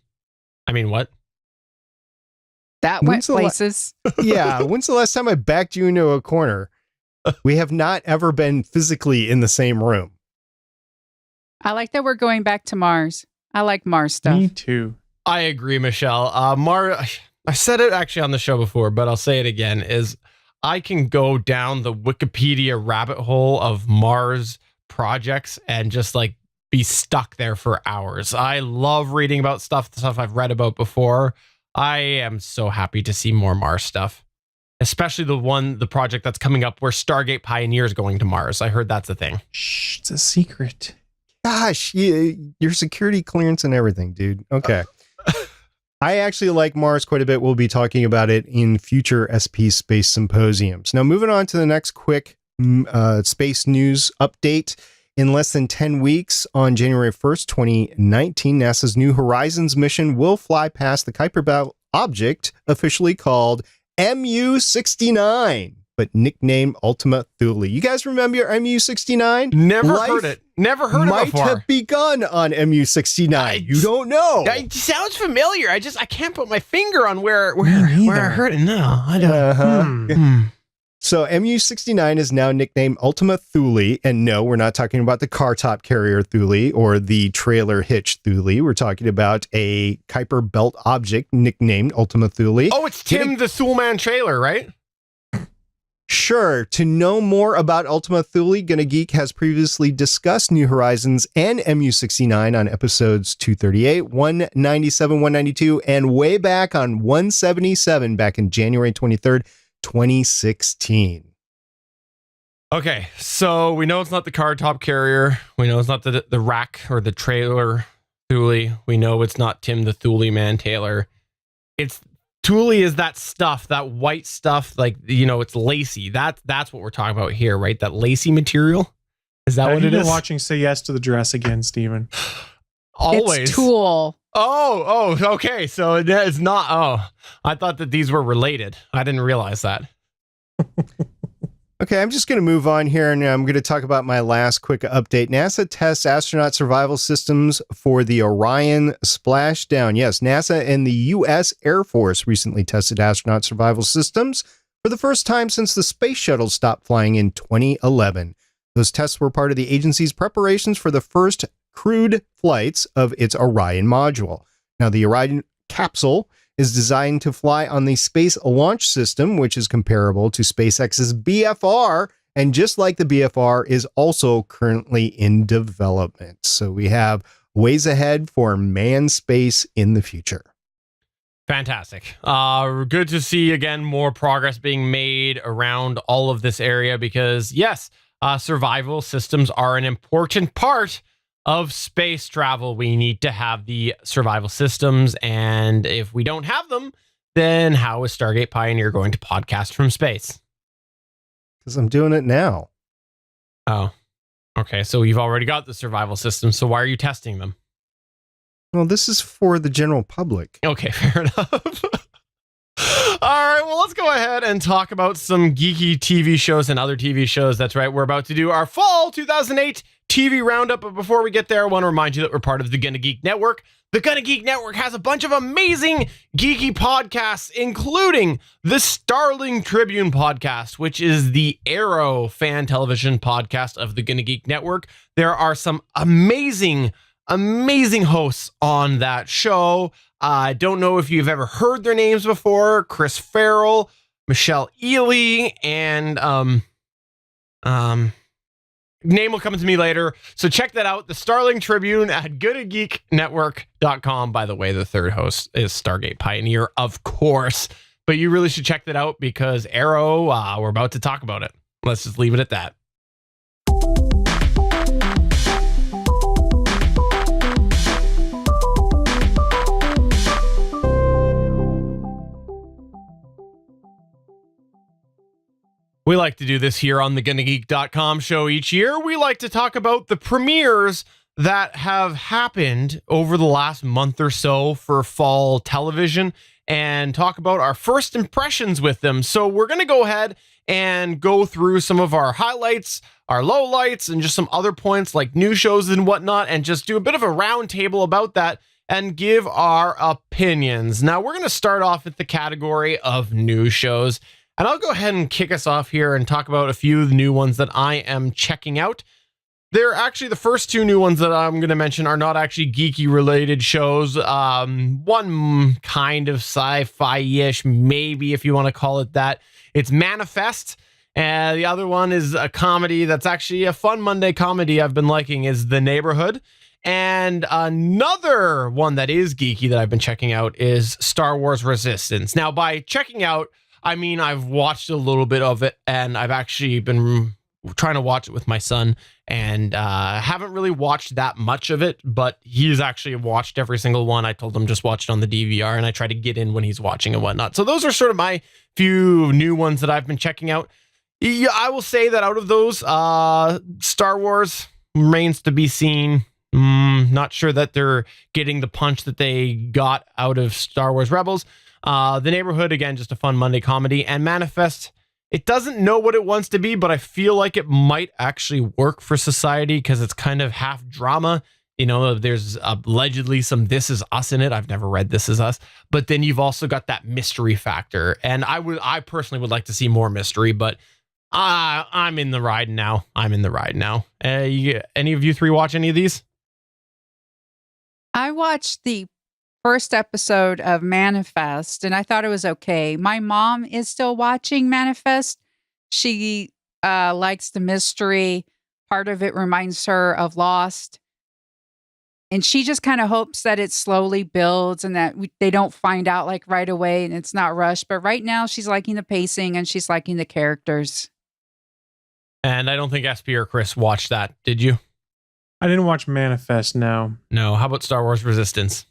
I mean, what? That went places. Yeah. When's the last time I backed you into a corner? We have not ever been physically in the same room. I like that we're going back to Mars. I like Mars stuff. Me too. I agree, Michelle. I said it actually on the show before, but I'll say it again, is I can go down the Wikipedia rabbit hole of Mars projects and just be stuck there for hours. I love reading about stuff I've read about before. I am so happy to see more Mars stuff, especially the project that's coming up where Stargate Pioneer is going to Mars. I heard that's a thing. Shh, it's a secret. Gosh, your security clearance and everything, dude. Okay. I actually like Mars quite a bit. We'll be talking about it in future SP Space Symposiums. Now, moving on to the next quick space news update. In less than 10 weeks, on January 1st, 2019, NASA's New Horizons mission will fly past the Kuiper Belt object, officially called MU-69, but nicknamed Ultima Thule. You guys remember your MU-69? Never Life heard it. Never heard it might before. have begun on MU-69. You don't know. It sounds familiar. I can't put my finger on where I heard it. No, I don't. So MU-69 is now nicknamed Ultima Thule, and no, we're not talking about the car top carrier Thule or the trailer hitch Thule. We're talking about a Kuiper belt object nicknamed Ultima Thule. Oh, it's Tim the Thule-Man trailer, right? Sure. To know more about Ultima Thule, Gonna Geek has previously discussed New Horizons and MU-69 on episodes 238, 197, 192, and way back on 177 back in January 23rd, 2016. Okay, so we know it's not the car top carrier. We know it's not the rack or the trailer Thule. We know it's not Tim the Thule-Man Taylor. It's Thule is that stuff, that white stuff, like, it's lacy. That's what we're talking about here, right? That lacy material. Is that what it is? Watching Say Yes to the Dress again, Steven. Always. It's Tool. Oh, okay. So it's not. Oh, I thought that these were related. I didn't realize that. Okay, I'm just going to move on here, and I'm going to talk about my last quick update. NASA tests astronaut survival systems for the Orion splashdown. Yes, NASA and the U.S. Air Force recently tested astronaut survival systems for the first time since the space shuttle stopped flying in 2011. Those tests were part of the agency's preparations for the first crewed flights of its Orion module. Now, the Orion capsule is designed to fly on the Space Launch System, which is comparable to SpaceX's BFR, and just like the BFR, is also currently in development. So we have ways ahead for manned space in the future. Fantastic. Good to see, again, more progress being made around all of this area because, yes, survival systems are an important part of space travel. We need to have the survival systems, and if we don't have them, then how is Stargate Pioneer going to podcast from space? Because I'm doing it now. Oh, okay. So you've already got the survival system, so why are you testing them? Well, this is for the general public. Okay, fair enough. All right, well, let's go ahead and talk about some geeky TV shows and other TV shows. That's right, we're about to do our fall 2008 TV roundup, but before we get there, I want to remind you that we're part of the Gonna Geek Network. The Gonna Geek Network has a bunch of amazing geeky podcasts, including the Starling Tribune podcast, which is the Arrow fan television podcast of the Gonna Geek Network. There are some amazing hosts on that show. I don't know if you've ever heard their names before. Chris Farrell, Michelle Ealey, and name will come to me later. So check that out. The Starling Tribune at GoodAGeekNetwork.com. By the way, the third host is Stargate Pioneer, of course. But you really should check that out because Arrow, we're about to talk about it. Let's just leave it at that. We like to do this here on the GonnaGeek.com show each year. We like to talk about the premieres that have happened over the last month or so for fall television and talk about our first impressions with them. So we're going to go ahead and go through some of our highlights, our lowlights, and just some other points like new shows and whatnot, and just do a bit of a round table about that and give our opinions. Now, we're going to start off with the category of new shows. And I'll go ahead and kick us off here and talk about a few of the new ones that I am checking out. They're actually the first two new ones that I'm going to mention are not actually geeky related shows. One kind of sci-fi-ish, maybe if you want to call it that. It's Manifest. And the other one is a comedy that's actually a fun Monday comedy I've been liking is The Neighborhood. And another one that is geeky that I've been checking out is Star Wars Resistance. Now, by checking out, I mean, I've watched a little bit of it, and I've actually been trying to watch it with my son, and haven't really watched that much of it, but he's actually watched every single one. I told him just watch it on the DVR, and I try to get in when he's watching and whatnot. So those are sort of my few new ones that I've been checking out. Yeah, I will say that out of those, Star Wars remains to be seen. Not sure that they're getting the punch that they got out of Star Wars Rebels. The Neighborhood, again, just a fun Monday comedy. And Manifest, it doesn't know what it wants to be, but I feel like it might actually work for society because it's kind of half drama. You know, there's allegedly some This Is Us in it. I've never read This Is Us. But then you've also got that mystery factor. And I personally would like to see more mystery, but I'm in the ride now. Any of you three watch any of these? I watched the first episode of Manifest and I thought it was okay. My mom is still watching Manifest. She likes the mystery. Part of it reminds her of Lost. And she just kind of hopes that it slowly builds and that they don't find out like right away and it's not rushed. But right now she's liking the pacing and she's liking the characters. And I don't think SP or Chris watched that. Did you? I didn't watch Manifest, no. No. How about Star Wars Resistance?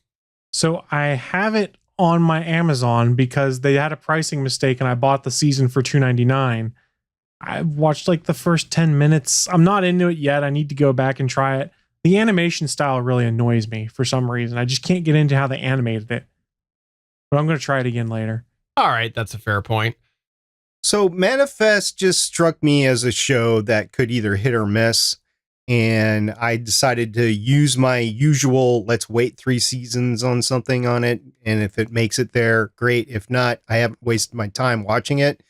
So I have it on my Amazon because they had a pricing mistake and I bought the season for $2.99. I watched like the first 10 minutes. I'm not into it yet. I need to go back and try it. The animation style really annoys me for some reason. I just can't get into how they animated it. But I'm going to try it again later. All right, that's a fair point. So Manifest just struck me as a show that could either hit or miss. And I decided to use my usual, let's wait 3 seasons on something on it. And if it makes it there, great. If not, I haven't wasted my time watching it.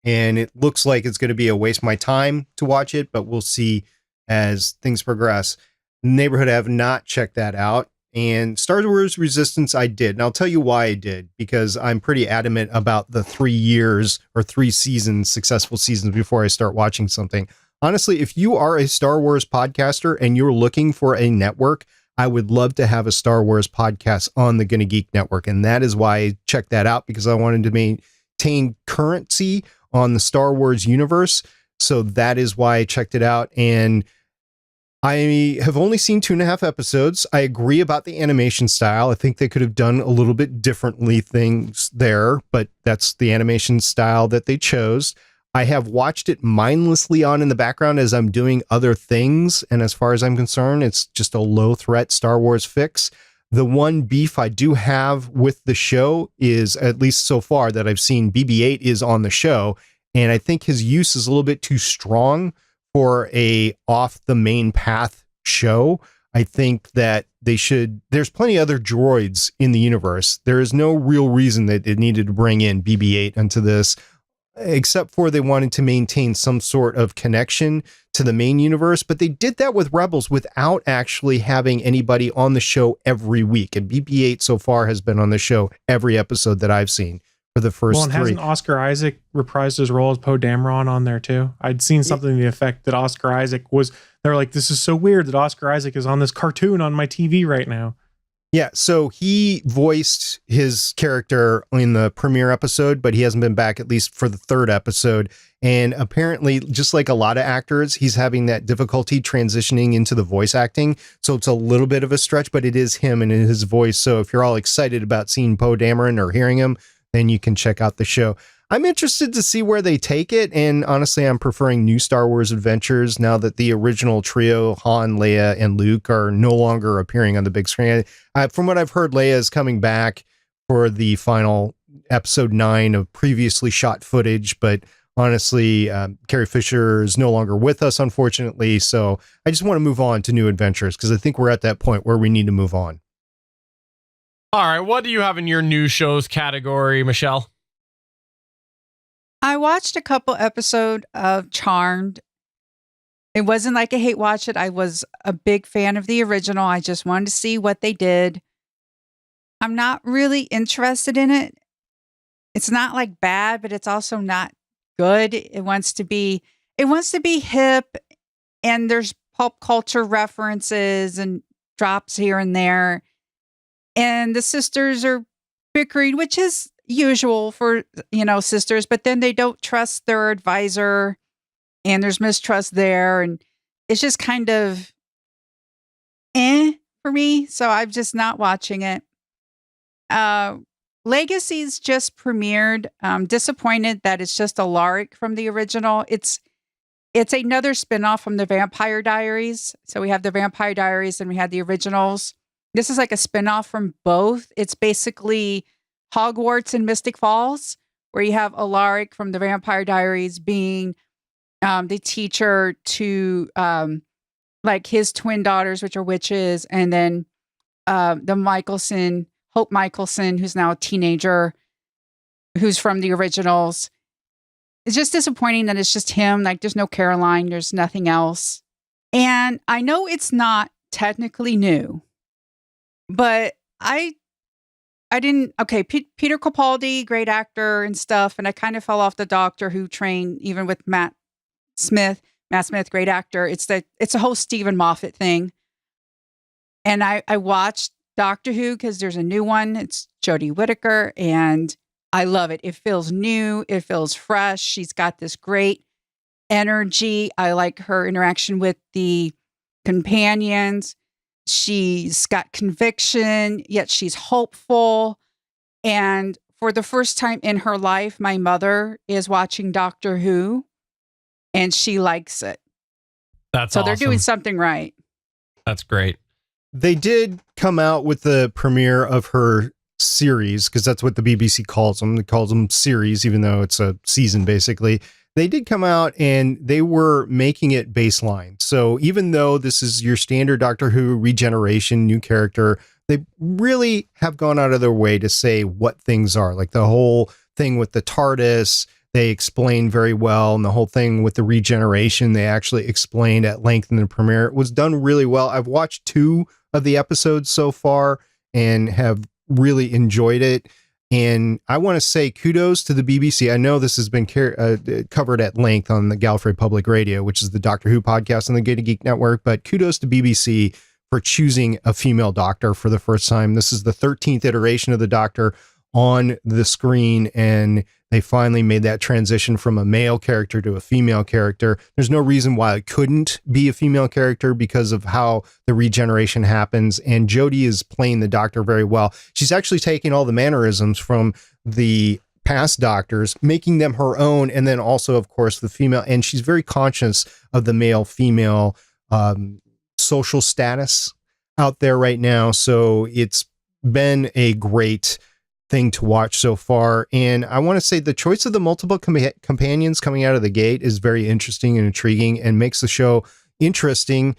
And it looks like it's going to be a waste of my time to watch it, but we'll see as things progress. Neighborhood, I have not checked that out. And Star Wars Resistance, I did. And I'll tell you why I did, because I'm pretty adamant about the 3 years or 3 seasons, successful seasons before I start watching something. Honestly, if you are a Star Wars podcaster and you're looking for a network, I would love to have a Star Wars podcast on the Gonna Geek Network. And that is why I checked that out, because I wanted to maintain currency on the Star Wars universe. So that is why I checked it out. And I have only seen 2.5 episodes. I agree about the animation style. I think they could have done a little bit differently things there, but that's the animation style that they chose. I have watched it mindlessly on in the background as I'm doing other things. And as far as I'm concerned, it's just a low threat Star Wars fix. The one beef I do have with the show is, at least so far that I've seen, BB-8 is on the show. And I think his use is a little bit too strong for a off the main path show. I think that there's plenty of other droids in the universe. There is no real reason that it needed to bring in BB-8 into this, except for they wanted to maintain some sort of connection to the main universe. But they did that with Rebels without actually having anybody on the show every week. And BB-8 so far has been on the show every episode that I've seen for the first 3. Hasn't Oscar Isaac reprised his role as Poe Dameron on there too? I'd seen something to the effect that Oscar Isaac was, they were like, this is so weird that Oscar Isaac is on this cartoon on my TV right now. Yeah, so he voiced his character in the premiere episode, but he hasn't been back at least for the 3rd episode. And apparently, just like a lot of actors, he's having that difficulty transitioning into the voice acting. So it's a little bit of a stretch, but it is him and his voice. So if you're all excited about seeing Poe Dameron or hearing him, then you can check out the show. I'm interested to see where they take it. And honestly, I'm preferring new Star Wars adventures now that the original trio, Han, Leia, and Luke, are no longer appearing on the big screen. From what I've heard, Leia is coming back for the final episode 9 of previously shot footage. But honestly, Carrie Fisher is no longer with us, unfortunately. So I just want to move on to new adventures because I think we're at that point where we need to move on. All right, what do you have in your new shows category, Michelle? I watched a couple episodes of Charmed. It wasn't like I hate watch it. I was a big fan of the original. I just wanted to see what they did. I'm not really interested in it. It's not like bad, but it's also not good. It wants to be hip, and there's pop culture references and drops here and there. And the sisters are bickering, which is usual for, sisters, but then they don't trust their advisor and there's mistrust there. And it's just kind of for me. So I'm just not watching it. Legacy's just premiered. I'm disappointed that it's just Alaric from the original. It's another spinoff from the Vampire Diaries. So we have the Vampire Diaries and we had the originals. This is like a spinoff from both. It's basically Hogwarts and Mystic Falls, where you have Alaric from the Vampire Diaries being the teacher to like his twin daughters, which are witches, and then Hope Michelson, who's now a teenager, who's from the originals. It's just disappointing that it's just him. Like, there's no Caroline, there's nothing else. And I know it's not technically new, but I didn't. Okay, Peter Capaldi, great actor and stuff, and I kind of fell off the Doctor Who train, even with Matt Smith, great actor. It's a whole Stephen Moffat thing. And I watched Doctor Who because there's a new one. It's Jodie Whittaker, and I love it. It feels new. It feels fresh. She's got this great energy. I like her interaction with the companions. She's got conviction, yet she's hopeful. And for the first time in her life, my mother is watching Doctor Who, and she likes it. That's so awesome. They're doing something right. That's great. They did come out with the premiere of her series, because that's what the BBC calls them. It calls them series, even though it's a season, basically. They did come out and they were making it baseline. So even though this is your standard Doctor Who regeneration, new character, they really have gone out of their way to say what things are. Like the whole thing with the TARDIS, they explained very well. And the whole thing with the regeneration, they actually explained at length in the premiere. It was done really well. I've watched 2 of the episodes so far and have really enjoyed it. And I want to say kudos to the BBC. I know this has been covered at length on the Gallifrey Public Radio, which is the Doctor Who podcast on the Gay Geek Network, but kudos to BBC for choosing a female Doctor for the first time. This is the 13th iteration of the Doctor on the screen, and they finally made that transition from a male character to a female character. There's no reason why it couldn't be a female character because of how the regeneration happens, and Jodie is playing the Doctor very well. She's actually taking all the mannerisms from the past Doctors, making them her own, and then also, of course, the female, and she's very conscious of the male-female social status out there right now, so it's been a great thing to watch so far. And I want to say the choice of the multiple companions coming out of the gate is very interesting and intriguing, and makes the show interesting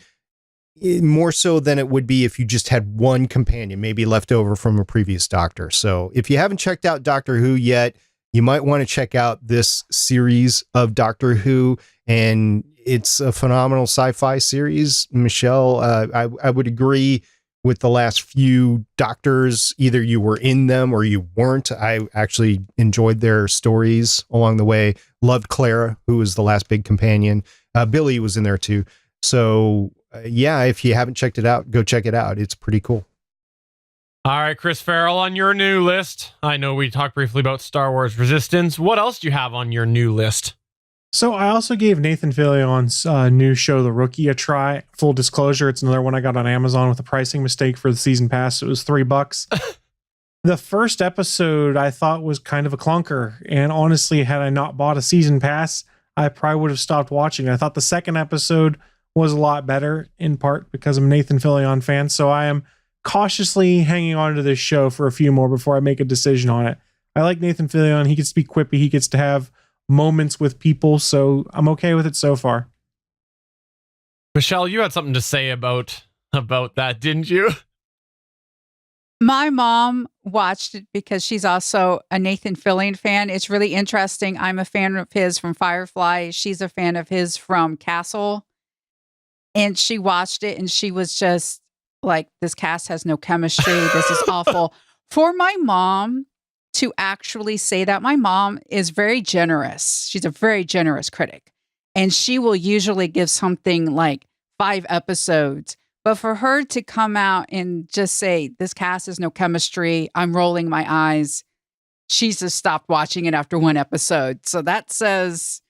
more so than it would be if you just had one companion, maybe left over from a previous Doctor. So if you haven't checked out Doctor Who yet, you might want to check out this series of Doctor Who, and it's a phenomenal sci-fi series. Michelle, I would agree with the last few Doctors. Either you were in them or you weren't. I actually enjoyed their stories along the way. Loved Clara, who was the last big companion. Billy was in there too. So yeah, if you haven't checked it out, go check it out. It's pretty cool. All right, Chris Farrell, on your new list. I know we talked briefly about Star Wars Resistance. What else do you have on your new list? So I also gave Nathan Fillion's new show, The Rookie, a try. Full disclosure, it's another one I got on Amazon with a pricing mistake for the season pass. It was $3. The first episode I thought was kind of a clunker. And honestly, had I not bought a season pass, I probably would have stopped watching. I thought the second episode was a lot better, in part because I'm a Nathan Fillion fan. So I am cautiously hanging on to this show for a few more before I make a decision on it. I like Nathan Fillion. He gets to be quippy. He gets to have moments with people, so I'm okay with it so far. Michelle, you had something to say about that, didn't you? My mom watched it because she's also a Nathan Fillion fan. It's really interesting. I'm a fan of his from Firefly. She's a fan of his from Castle. And she watched it and she was just like, this cast has no chemistry. This is awful. For my mom to actually say that, my mom is very generous. She's a very generous critic. And she will usually give something like 5 episodes. But for her to come out and just say, this cast has no chemistry, I'm rolling my eyes, she just stopped watching it after 1 episode. So that says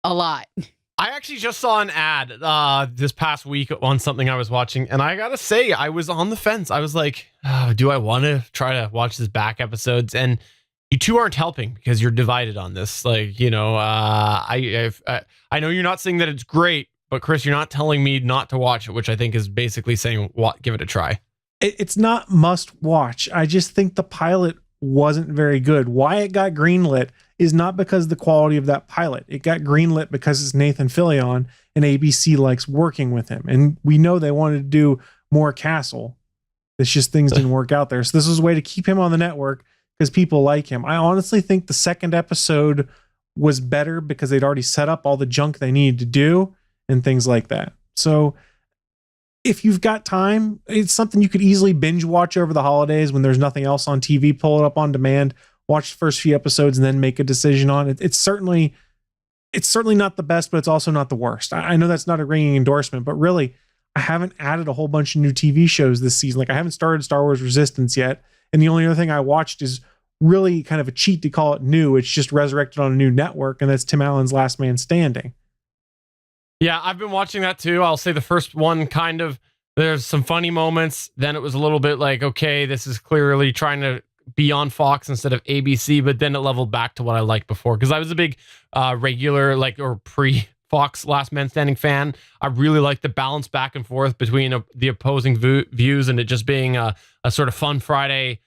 a lot. I actually just saw an ad this past week on something I was watching, and I gotta say, I was on the fence. I was like, do I want to try to watch this back episodes? And you two aren't helping because you're divided on this. Like, you know, I know you're not saying that it's great, but Chris, you're not telling me not to watch it, which I think is basically saying, give it a try. It's not must watch. I just think the pilot wasn't very good. Why it got greenlit is not because of the quality of that pilot. It got greenlit because it's Nathan Fillion and ABC likes working with him. And we know they wanted to do more Castle. It's just things didn't work out there. So this was a way to keep him on the network because people like him. I honestly think the second episode was better because they'd already set up all the junk they needed to do and things like that. So if you've got time, it's something you could easily binge watch over the holidays when there's nothing else on TV. Pull it up on demand, watch the first few episodes, and then make a decision on it. It's certainly not the best, but it's also not the worst. I know that's not a ringing endorsement, but really, I haven't added a whole bunch of new TV shows this season. Like I haven't started Star Wars Resistance yet, and the only other thing I watched is really kind of a cheat to call it new. It's just resurrected on a new network, and that's Tim Allen's Last Man Standing. Yeah, I've been watching that too. I'll say the first one there's some funny moments. Then it was a little bit like, okay, this is clearly trying to be on Fox instead of ABC, but then it leveled back to what I liked before. Because I was a big regular, or pre-Fox Last Man Standing fan. I really liked the balance back and forth between the opposing views and it just being a sort of fun Friday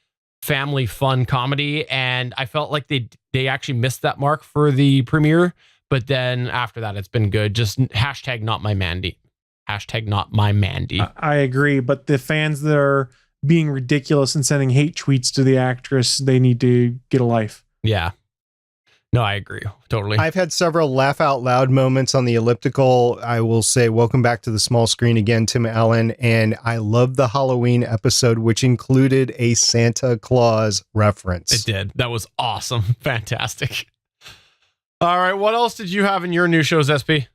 family fun comedy. And I felt like they actually missed that mark for the premiere. But then after that, it's been good. Just hashtag not my Mandy. Hashtag not my Mandy. I agree. But the fans that are being ridiculous and sending hate tweets to the actress, they need to get a life. Yeah. No, I agree. Totally. I've had several laugh out loud moments on the elliptical. I will say, welcome back to the small screen again, Tim Allen. And I love the Halloween episode, which included a Santa Claus reference. It did. That was awesome. Fantastic. All right. What else did you have in your new shows, SP?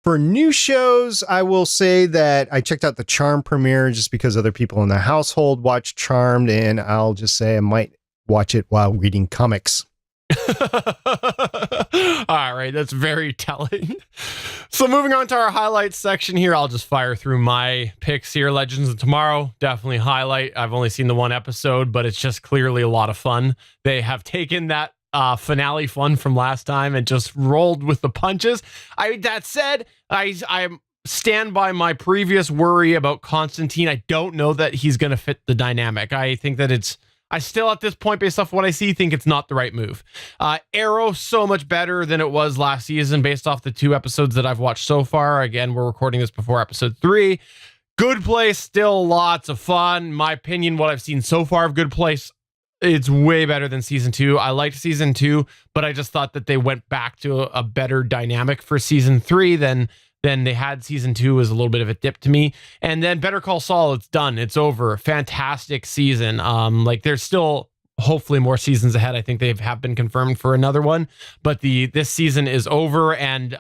For new shows, I will say that I checked out the Charmed premiere just because other people in the household watched Charmed, and I'll just say I might watch it while reading comics. All right, that's very telling. So moving on to our highlights section here, I'll just fire through my picks here. Legends of Tomorrow, definitely highlight. I've only seen the one episode, but it's just clearly a lot of fun. They have taken that finale fun from last time and just rolled with the punches. That said, I stand by my previous worry about Constantine. I don't know that he's going to fit the dynamic. I think that I still, at this point, based off what I see, think it's not the right move. Arrow, so much better than it was last season based off the 2 episodes that I've watched so far. Again, we're recording this before episode 3. Good Place, still lots of fun. In my opinion, what I've seen so far of Good Place, it's way better than season 2. I liked season 2, but I just thought that they went back to a better dynamic for season 3 than they had. Season 2 was a little bit of a dip to me. And then Better Call Saul, it's done. It's over. Fantastic season. There's still hopefully more seasons ahead. I think they have been confirmed for another one, but this season is over, and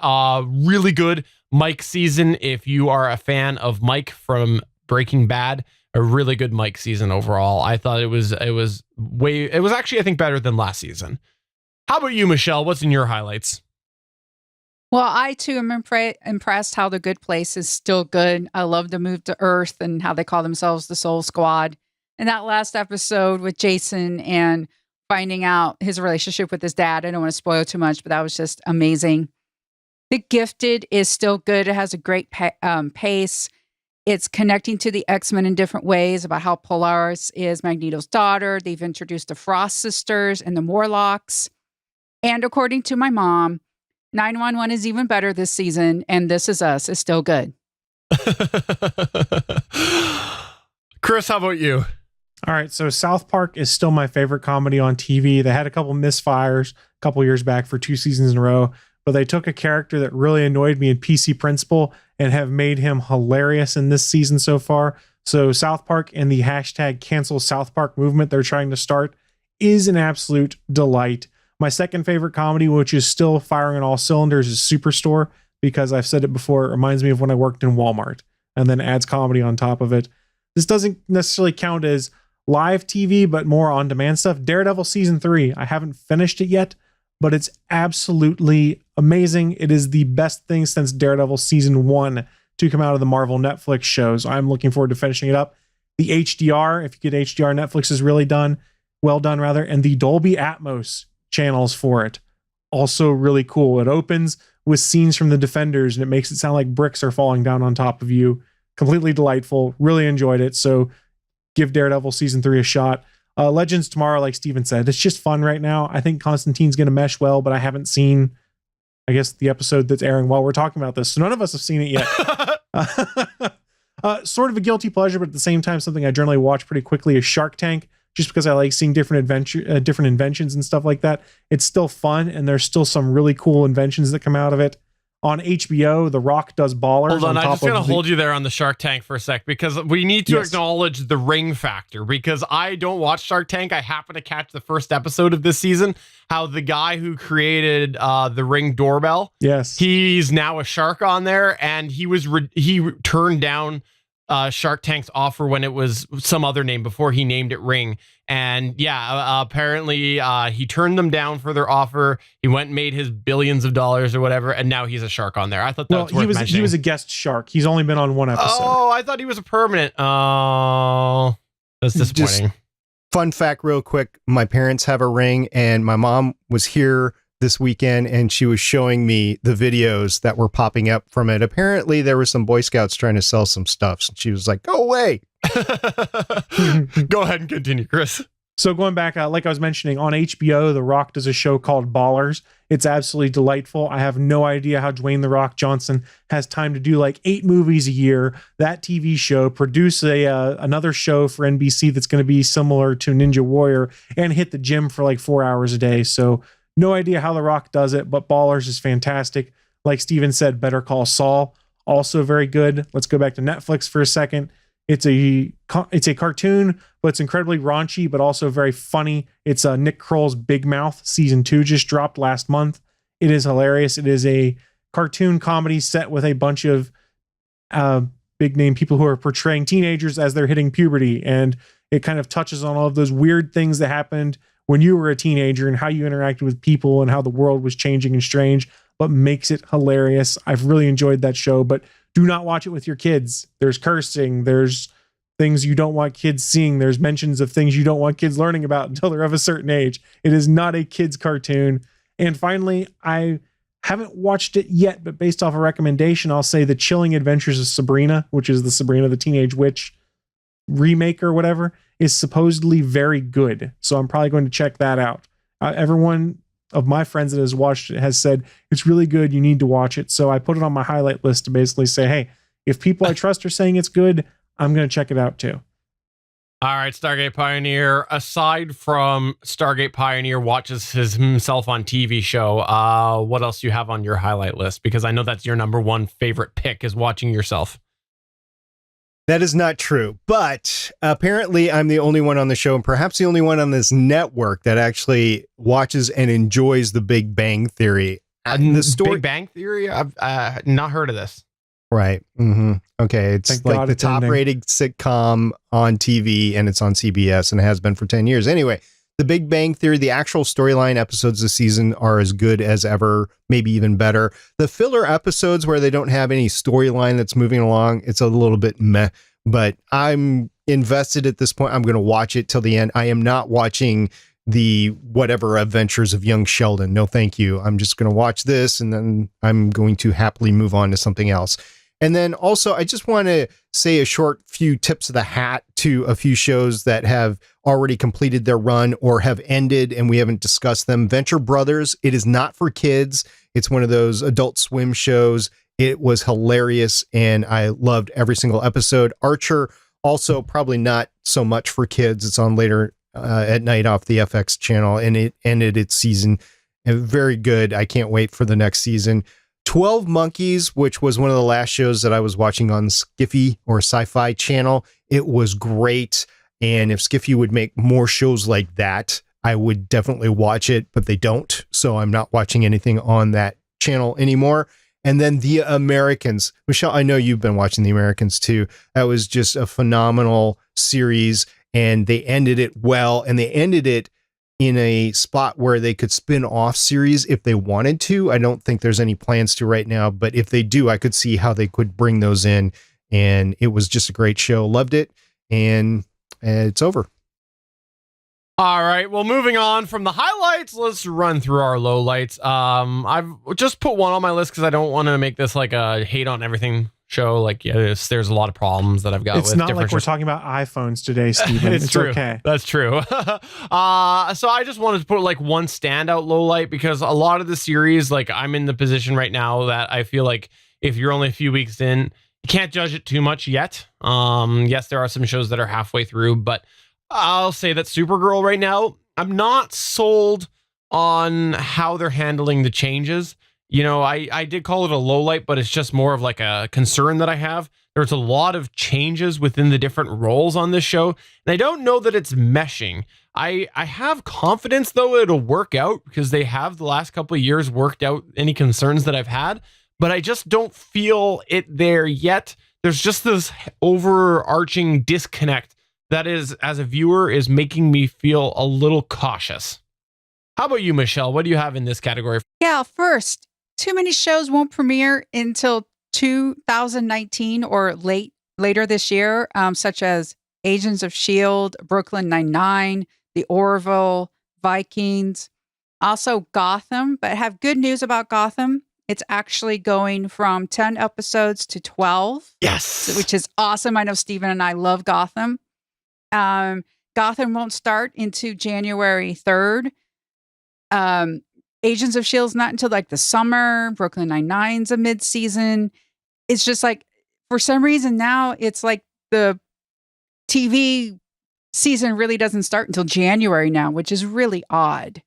really good Mike season. If you are a fan of Mike from Breaking Bad, a really good Mike season overall. I thought it was actually, I think, better than last season. How about you, Michelle? What's in your highlights? Well, I too am impressed how The Good Place is still good. I love the move to Earth and how they call themselves the Soul Squad. And that last episode with Jason and finding out his relationship with his dad. I don't want to spoil too much, but that was just amazing. The Gifted is still good. It has a great pace. It's connecting to the X-Men in different ways about how Polaris is Magneto's daughter. They've introduced the Frost sisters and the Morlocks. And according to my mom, 911 is even better this season, and This Is Us is still good. Chris, how about you? All right, so South Park is still my favorite comedy on TV. They had a couple misfires a couple years back for 2 seasons in a row, but they took a character that really annoyed me in PC Principal and have made him hilarious in this season so far. So South Park and the hashtag cancel South Park movement they're trying to start is an absolute delight. My second favorite comedy, which is still firing on all cylinders, is Superstore, because I've said it before, it reminds me of when I worked in Walmart, and then adds comedy on top of it. This doesn't necessarily count as live TV, but more on-demand stuff. Daredevil Season 3, I haven't finished it yet, but it's absolutely amazing. It is the best thing since Daredevil Season 1 to come out of the Marvel Netflix shows. I'm looking forward to finishing it up. The HDR, if you get HDR, Netflix is really well done, and the Dolby Atmos channels for it, also really cool. It opens with scenes from The Defenders, and it makes it sound like bricks are falling down on top of you. Completely delightful. Really enjoyed it. So give Daredevil Season 3 a shot. Legends tomorrow, like Steven said, it's just fun right now. I think Constantine's going to mesh well, but I haven't seen, I guess, the episode that's airing while we're talking about this. So none of us have seen it yet. Sort of a guilty pleasure, but at the same time, something I generally watch pretty quickly is Shark Tank, just because I like seeing different inventions and stuff like that. It's still fun, and there's still some really cool inventions that come out of it. On HBO, The Rock does Ballers. Hold on, I'm just going to of hold you there on the Shark Tank for a sec, because we need to acknowledge the ring factor, because I don't watch Shark Tank. I happen to catch the first episode of this season, how the guy who created the Ring doorbell, he's now a shark on there, and he turned down Shark Tank's offer when it was some other name before he named it Ring. And apparently he turned them down for their offer. He went and made his billions of dollars or whatever, and now he's a shark on there. I thought that was worth mentioning. He was a guest shark. He's only been on one episode. Oh, I thought he was a permanent. Oh, that's disappointing. Just fun fact real quick. My parents have a ring, and my mom was here this weekend, and she was showing me the videos that were popping up from it. Apparently there were some Boy Scouts trying to sell some stuff. So she was like, go away. Go ahead and continue, Chris. So going back, like I was mentioning, on HBO, The Rock does a show called Ballers. It's absolutely delightful. I have no idea how Dwayne The Rock Johnson has time to do like 8 movies a year, that TV show, produce another show for NBC that's going to be similar to Ninja Warrior, and hit the gym for like 4 hours a day. So no idea how The Rock does it, but Ballers is fantastic. Like Steven said, Better Call Saul, also very good. Let's go back to Netflix for a second. It's a cartoon, but it's incredibly raunchy, but also very funny. It's Nick Kroll's Big Mouth. Season 2 just dropped last month. It is hilarious. It is a cartoon comedy set with a bunch of big name people who are portraying teenagers as they're hitting puberty. And it kind of touches on all of those weird things that happened when you were a teenager and how you interacted with people and how the world was changing and strange, but makes it hilarious. I've really enjoyed that show, but do not watch it with your kids. There's cursing. There's things you don't want kids seeing. There's mentions of things you don't want kids learning about until they're of a certain age. It is not a kid's cartoon. And finally, I haven't watched it yet, but based off a recommendation, I'll say The Chilling Adventures of Sabrina, which is the Sabrina the Teenage Witch remake or whatever, is supposedly very good. So I'm probably going to check that out. Everyone of my friends that has watched it has said it's really good. You need to watch it. So I put it on my highlight list to basically say, hey, if people I trust are saying it's good, I'm going to check it out too. All right, Stargate Pioneer. Aside from Stargate Pioneer watches himself on TV show, what else do you have on your highlight list? Because I know that's your number one favorite pick is watching yourself. That is not true, but apparently I'm the only one on the show, and perhaps the only one on this network that actually watches and enjoys The Big Bang Theory. The story, Big Bang Theory? I've not heard of this. Right. Mm-hmm. Okay. It's Thank like God the it's ending. top-rated sitcom on TV, and it's on CBS, and it has been for 10 years. Anyway, The Big Bang Theory, the actual storyline episodes this season are as good as ever, maybe even better. The filler episodes where they don't have any storyline that's moving along, it's a little bit meh, but I'm invested at this point. I'm going to watch it till the end. I am not watching the whatever adventures of young Sheldon. No, thank you. I'm just going to watch this, and then I'm going to happily move on to something else. And then also, I just want to say a short few tips of the hat to a few shows that have already completed their run or have ended and we haven't discussed them. Venture Brothers, it is not for kids. It's one of those Adult Swim shows. It was hilarious, and I loved every single episode. Archer, also probably not so much for kids. It's on later at night off the FX channel, and it ended its season. Very good. I can't wait for the next season. 12 Monkeys, which was one of the last shows that I was watching on Skiffy or Sci-Fi Channel. It was great. And if Skiffy would make more shows like that, I would definitely watch it, but they don't. So I'm not watching anything on that channel anymore. And then The Americans. Michelle, I know you've been watching The Americans too. That was just a phenomenal series, and they ended it well, and they ended it in a spot where they could spin off series if they wanted to. I don't think there's any plans to right now, but if they do, I could see how they could bring those in. And it was just a great show. Loved it. And it's over. All right. Well, moving on from the highlights, let's run through our lowlights. I've just put one on my list because I don't want to make this like a hate on everything show. Like, there's a lot of problems that I've got. It's with not different like we're shows. talking about iPhones today, Steven. It's true. Okay. That's true. So I just wanted to put like one standout low light, because a lot of the series, like I'm in the position right now that I feel like if you're only a few weeks in, you can't judge it too much yet. Yes, there are some shows that are halfway through, but I'll say that Supergirl right now, I'm not sold on how they're handling the changes. I did call it a low light, but it's just more of like a concern that I have. There's a lot of changes within the different roles on this show, and I don't know that it's meshing. I have confidence, though, it'll work out, because they have the last couple of years worked out any concerns that I've had, but I just don't feel it there yet. There's just this overarching disconnect that is, as a viewer, is making me feel a little cautious. How about you, Michelle? What do you have in this category? Yeah, first, too many shows won't premiere until 2019 or later this year, such as Agents of S.H.I.E.L.D., Brooklyn Nine-Nine, The Orville, Vikings, also Gotham. But I have good news about Gotham. It's actually going from 10 episodes to 12. Yes. Which is awesome. I know Steven and I love Gotham. Gotham won't start into January 3rd. Agents of S.H.I.E.L.D.'s not until like the summer. Brooklyn Nine-Nine's a mid-season. It's just like, for some reason now, it's like the TV season really doesn't start until January now, which is really odd.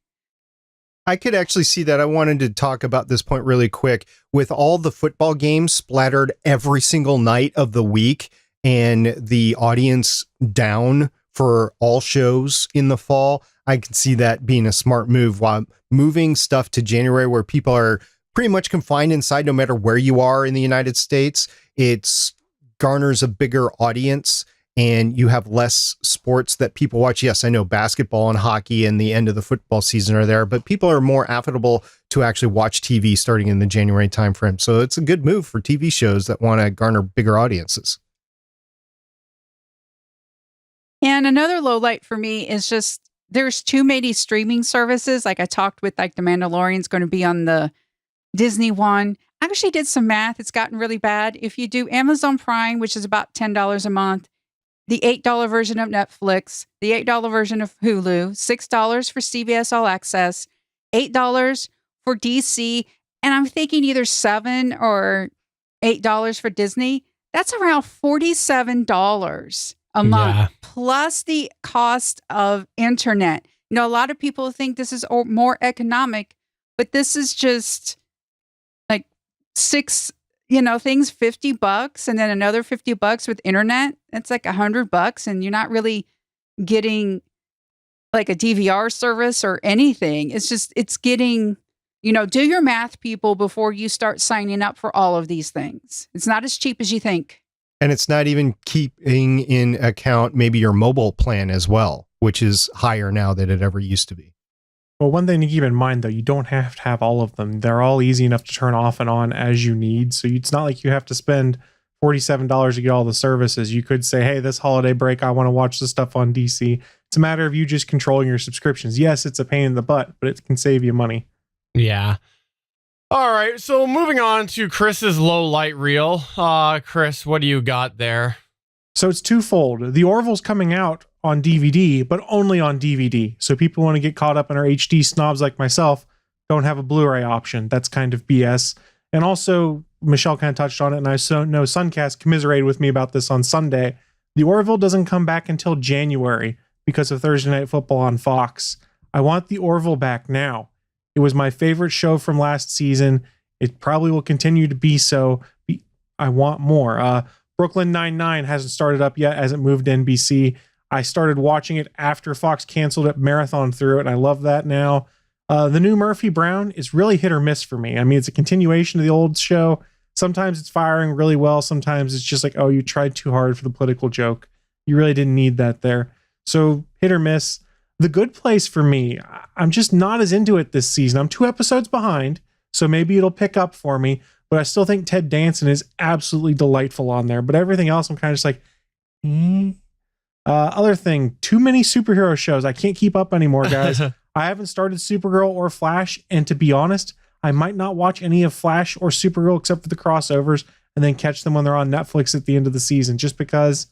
I could actually see that. I wanted to talk about this point really quick. With all the football games splattered every single night of the week and the audience down for all shows in the fall, I can see that being a smart move, while moving stuff to January, where people are pretty much confined inside no matter where you are in the United States. It's garners a bigger audience, and you have less sports that people watch. Yes, I know basketball and hockey and the end of the football season are there, but people are more affable to actually watch TV starting in the January timeframe. So it's a good move for TV shows that want to garner bigger audiences. And another low light for me is just there's too many streaming services. Like I talked with, like The Mandalorian's going to be on the Disney one. I actually did some math. It's gotten really bad. If you do Amazon Prime, which is about $10 a month, the $8 version of Netflix, the $8 version of Hulu, $6 for CBS All Access, $8 for DC, and I'm thinking either $7 or $8 for Disney. That's around $47 a month, Yeah. plus the cost of internet. A lot of people think this is more economic, but this is just like things $50 and then another $50 with internet. It's like $100, and you're not really getting like a DVR service or anything. It's getting, do your math, people, before you start signing up for all of these things. It's not as cheap as you think. And it's not even keeping in account maybe your mobile plan as well, which is higher now than it ever used to be. Well, one thing to keep in mind, though, you don't have to have all of them. They're all easy enough to turn off and on as you need. So it's not like you have to spend $47 to get all the services. You could say, hey, this holiday break, I want to watch the stuff on DC. It's a matter of you just controlling your subscriptions. Yes, it's a pain in the butt, but it can save you money. Yeah. All right. So moving on to Chris's low light reel. Chris, what do you got there? So it's twofold. The Orville's coming out on DVD, but only on DVD. So people want to get caught up in our HD snobs like myself don't have a Blu-ray option. That's kind of BS. And also, Michelle kind of touched on it, and I know Suncast commiserated with me about this on Sunday. The Orville doesn't come back until January because of Thursday Night Football on Fox. I want the Orville back now. It was my favorite show from last season. It probably will continue to be so. I want more. Brooklyn Nine-Nine hasn't started up yet, hasn't moved to NBC. I started watching it after Fox canceled it, marathon through it, and I love that now. The new Murphy Brown is really hit or miss for me. I mean, it's a continuation of the old show. Sometimes it's firing really well. Sometimes it's just like, oh, you tried too hard for the political joke. You really didn't need that there. So hit or miss. The Good Place for me, I'm just not as into it this season. I'm 2 episodes behind, so maybe it'll pick up for me. But I still think Ted Danson is absolutely delightful on there. But everything else, I'm kind of just like, Other thing, too many superhero shows. I can't keep up anymore, guys. I haven't started Supergirl or Flash, and to be honest, I might not watch any of Flash or Supergirl except for the crossovers, and then catch them when they're on Netflix at the end of the season, just because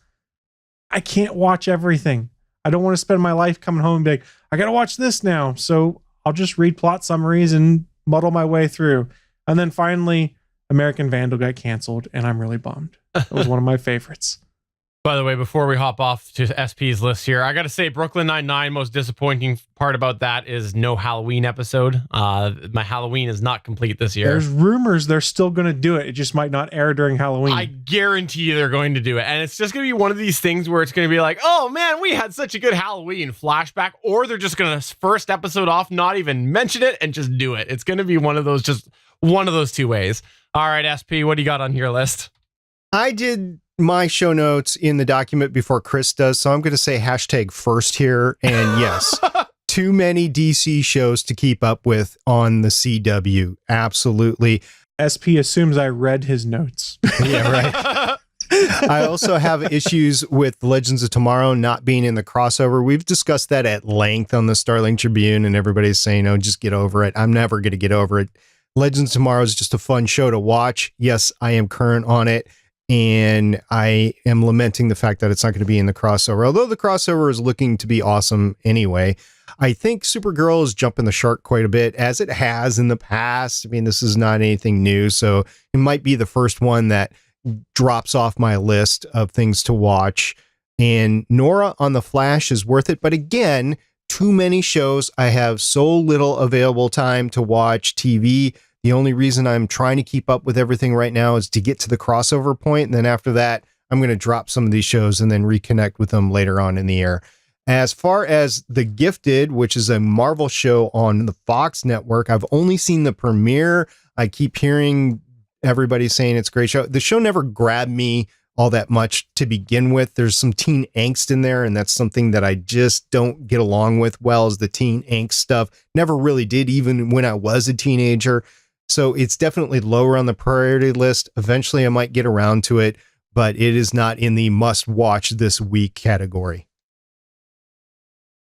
I can't watch everything. I don't want to spend my life coming home and be like, I got to watch this now. So I'll just read plot summaries and muddle my way through. And then finally, American Vandal got canceled, and I'm really bummed. It was one of my favorites. By the way, before we hop off to SP's list here, I got to say Brooklyn Nine-Nine, most disappointing part about that is no Halloween episode. My Halloween is not complete this year. There's rumors they're still going to do it. It just might not air during Halloween. I guarantee you they're going to do it. And it's just going to be one of these things where it's going to be like, oh man, we had such a good Halloween flashback. Or they're just going to first episode off, not even mention it and just do it. It's going to be one of those two ways. All right, SP, what do you got on your list? I did my show notes in the document before Chris does, so I'm going to say hashtag first here. And yes, too many DC shows to keep up with on the CW. Absolutely. SP assumes I read his notes. Yeah, right. I also have issues with Legends of Tomorrow not being in the crossover. We've discussed that at length on the Starling Tribune, and everybody's saying, oh, just get over it. I'm never going to get over it. Legends of Tomorrow is just a fun show to watch. Yes, I am current on it. And I am lamenting the fact that it's not going to be in the crossover, although the crossover is looking to be awesome anyway. I think Supergirl is jumping the shark quite a bit, as it has in the past. I mean, this is not anything new, so it might be the first one that drops off my list of things to watch. And Nora on The Flash is worth it, but again, too many shows. I have so little available time to watch TV. The only reason I'm trying to keep up with everything right now is to get to the crossover point. And then after that, I'm going to drop some of these shows and then reconnect with them later on in the year. As far as The Gifted, which is a Marvel show on the Fox network, I've only seen the premiere. I keep hearing everybody saying it's a great show. The show never grabbed me all that much to begin with. There's some teen angst in there, and that's something that I just don't get along with well, is the teen angst stuff. Never really did, even when I was a teenager. So it's definitely lower on the priority list. Eventually I might get around to it, but it is not in the must watch this week category.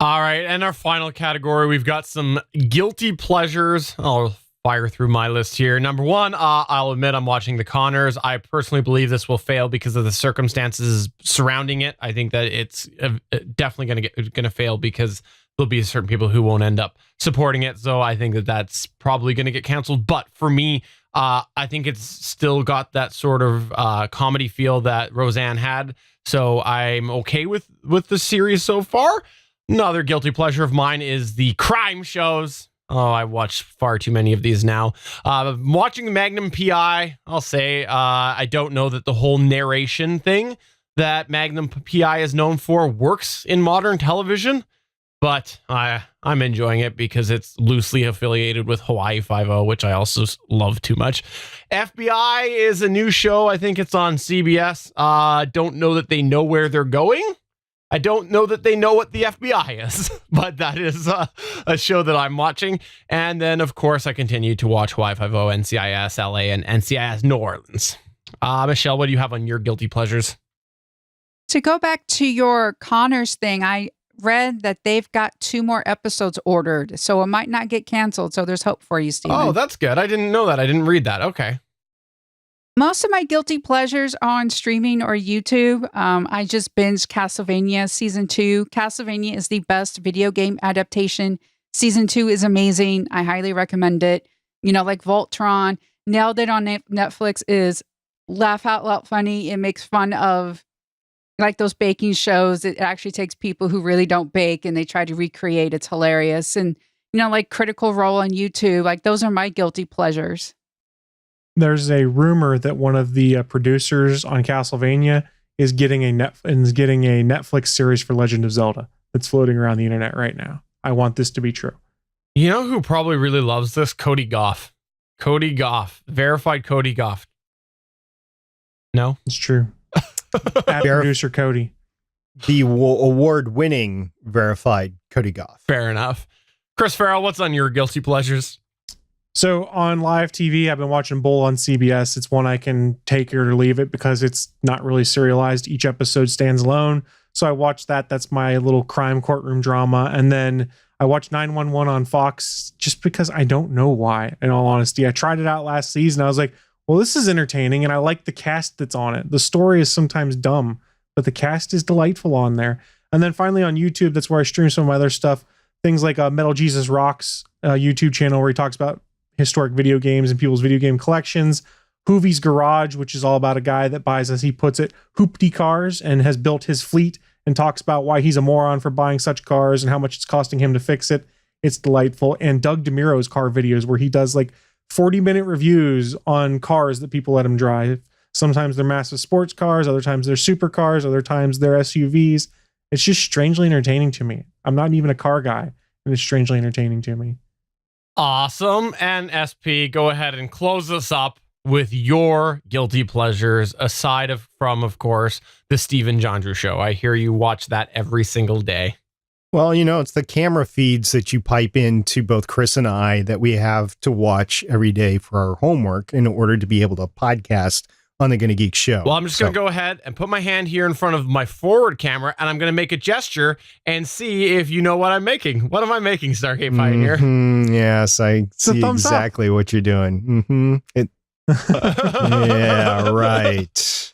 All right. And our final category, we've got some guilty pleasures. I'll fire through my list here. Number one, I'll admit I'm watching The Conners. I personally believe this will fail because of the circumstances surrounding it. I think that it's definitely going to fail because there'll be certain people who won't end up supporting it. So I think that that's probably going to get canceled. But for me, I think it's still got that sort of comedy feel that Roseanne had. So I'm okay with the series so far. Another guilty pleasure of mine is the crime shows. Oh, I watch far too many of these now. Watching the Magnum PI, I'll say I don't know that the whole narration thing that Magnum PI is known for works in modern television, but I'm enjoying it because it's loosely affiliated with Hawaii Five-0, which I also love too much. FBI is a new show. I think it's on CBS. Don't know that they know where they're going. I don't know that they know what the FBI is, but that is a show that I'm watching. And then, of course, I continue to watch Hawaii Five-0, NCIS LA, and NCIS New Orleans. Michelle, what do you have on your guilty pleasures? To go back to your Connors thing, I read that they've got 2 more episodes ordered, so it might not get canceled. So there's hope for you, Stephen. Oh, that's good. I didn't know that. I didn't read that. Okay. Most of my guilty pleasures are on streaming or YouTube. I just binged Castlevania Season 2. Castlevania is the best video game adaptation. Season 2 is amazing. I highly recommend it. You know, like Voltron, nailed it on Netflix, is laugh out loud funny. It makes fun of like those baking shows. It actually takes people who really don't bake and they try to recreate. It's hilarious. And, you know, like Critical Role on YouTube, like those are my guilty pleasures. There's a rumor that one of the producers on Castlevania is getting a Netflix series for Legend of Zelda that's floating around the internet right now. I want this to be true. You know who probably really loves this? Cody Goff. Cody Goff. Verified Cody Goff. No? It's true. Producer Cody. The award-winning verified Cody Goff. Fair enough. Chris Farrell, what's on your guilty pleasures? So on live TV, I've been watching Bull on CBS. It's one I can take it or leave it because it's not really serialized. Each episode stands alone. So I watched that. That's my little crime courtroom drama. And then I watched 911 on Fox just because I don't know why, in all honesty. I tried it out last season. I was like, well, this is entertaining, and I like the cast that's on it. The story is sometimes dumb, but the cast is delightful on there. And then finally on YouTube, that's where I stream some of my other stuff. Things like Metal Jesus Rocks YouTube channel, where he talks about historic video games and people's video game collections. Hoovie's Garage, which is all about a guy that buys, as he puts it, hoopty cars and has built his fleet and talks about why he's a moron for buying such cars and how much it's costing him to fix it. It's delightful. And Doug DeMuro's car videos, where he does like 40-minute reviews on cars that people let him drive. Sometimes they're massive sports cars, other times they're supercars, other times they're SUVs. It's just strangely entertaining to me. I'm not even a car guy, and it's strangely entertaining to me. Awesome. And SP, go ahead and close us up with your guilty pleasures, aside from, of course, the Stephen Jondrew Show. I hear you watch that every single day. Well, it's the camera feeds that you pipe into both Chris and I that we have to watch every day for our homework in order to be able to podcast on the Gonna Geek Show. Well, I'm just going to go ahead and put my hand here in front of my forward camera, and I'm going to make a gesture and see if you know what I'm making. What am I making, Stargate Pioneer? Yes, I see exactly what you're doing. Yeah, right.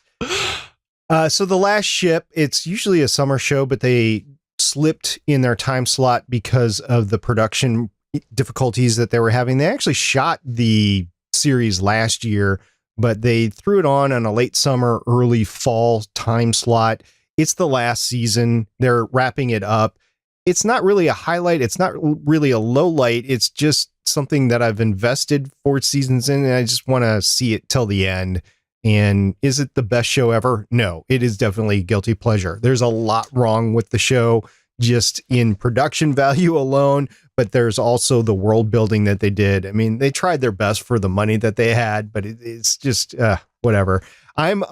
So The Last Ship, it's usually a summer show, but they slipped in their time slot because of the production difficulties that they were having. They actually shot the series last year, but they threw it on a late summer, early fall time slot. It's the last season. They're wrapping it up. It's not really a highlight. It's not really a low light. It's just something that I've invested 4 seasons in, and I just want to see it till the end. And is it the best show ever? No, it is definitely guilty pleasure. There's a lot wrong with the show just in production value alone, but there's also the world building that they did. I mean, they tried their best for the money that they had, but it's just whatever. I'm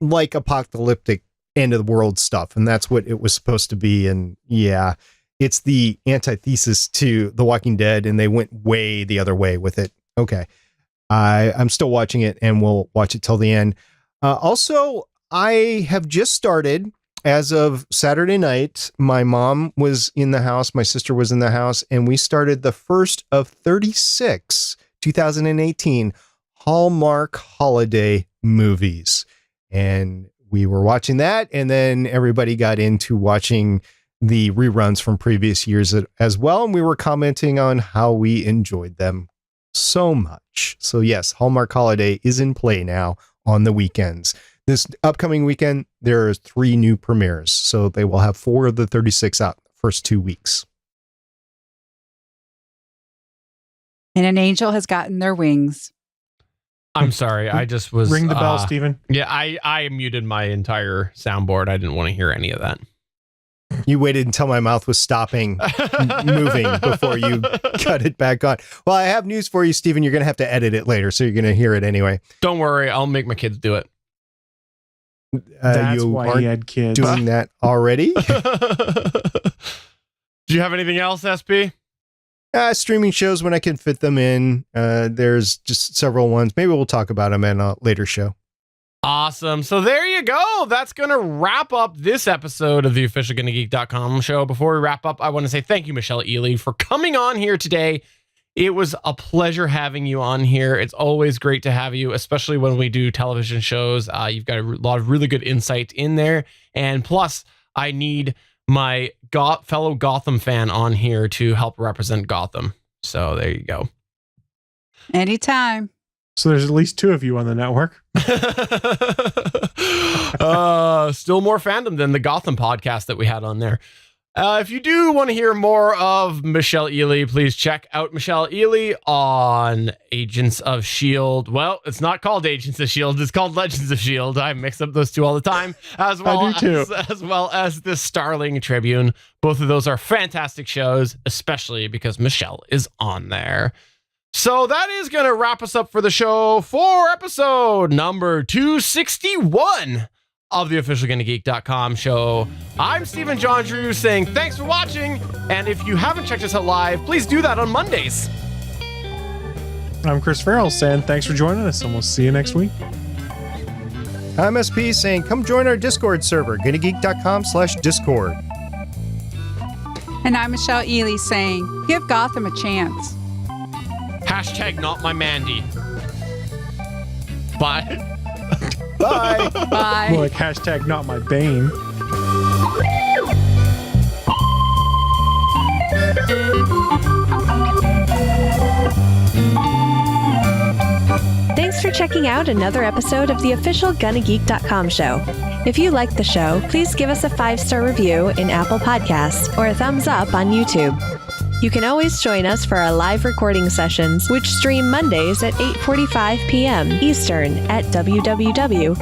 like apocalyptic end of the world stuff, and that's what it was supposed to be. And yeah, it's the antithesis to The Walking Dead, and they went way the other way with it. Okay. I'm still watching it, and we'll watch it till the end. Also, I have just started, as of Saturday night, my mom was in the house, my sister was in the house, and we started the first of 36 2018 Hallmark holiday movies. And we were watching that, and then everybody got into watching the reruns from previous years as well, and we were commenting on how we enjoyed them so much. So yes, Hallmark Holiday is in play now on the weekends. This upcoming weekend, there are 3 new premieres, so they will have 4 of the 36 out the first 2 weeks. And an angel has gotten their wings. I'm sorry, I just was... Ring the bell, Stephen. Yeah, I muted my entire soundboard. I didn't want to hear any of that. You waited until my mouth was stopping moving before you cut it back on. Well, I have news for you, Stephen. You're going to have to edit it later, so you're going to hear it anyway. Don't worry, I'll make my kids do it. That's you why he had kids. Doing that already? Do you have anything else, SP? Streaming shows when I can fit them in. There's just several ones. Maybe we'll talk about them in a later show. Awesome. So there you go. That's going to wrap up this episode of the official GonnaGeek.com show. Before we wrap up, I want to say thank you, Michelle Ealey, for coming on here today. It was a pleasure having you on here. It's always great to have you, especially when we do television shows. You've got a lot of really good insight in there. And plus, I need my fellow Gotham fan on here to help represent Gotham. So there you go. Anytime. So there's at least 2 of you on the network. Still more fandom than the Gotham podcast that we had on there. If you do want to hear more of Michelle Ealey, please check out Michelle Ealey on Agents of S.H.I.E.L.D. Well, it's not called Agents of S.H.I.E.L.D. It's called Legends of S.H.I.E.L.D. I mix up those 2 all the time, as well as the Starling Tribune. Both of those are fantastic shows, especially because Michelle is on there. So that is going to wrap us up for the show for episode number 261 of the official GonnaGeek.com show. I'm Stephen Jondrew saying thanks for watching. And if you haven't checked us out live, please do that on Mondays. I'm Chris Farrell saying thanks for joining us, and we'll see you next week. I'm SP saying come join our Discord server, GonnaGeek.com/Discord. And I'm Michelle Ealey saying give Gotham a chance. Hashtag not my Mandy. Bye. Bye. Bye. More like hashtag not my bane. Thanks for checking out another episode of the official GonnaGeek.com show. If you like the show, please give us a 5-star review in Apple Podcasts or a thumbs up on YouTube. You can always join us for our live recording sessions, which stream Mondays at 8:45 p.m. Eastern at www.geeks.live.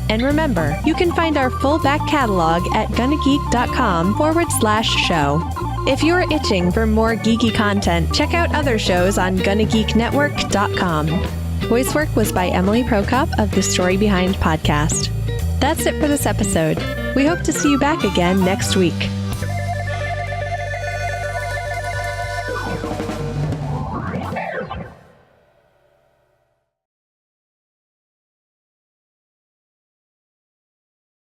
And remember, you can find our full back catalog at GonnaGeek.com/show. If you're itching for more geeky content, check out other shows on GonnaGeekNetwork.com. Voice work was by Emily Prokop of the Story Behind podcast. That's it for this episode. We hope to see you back again next week.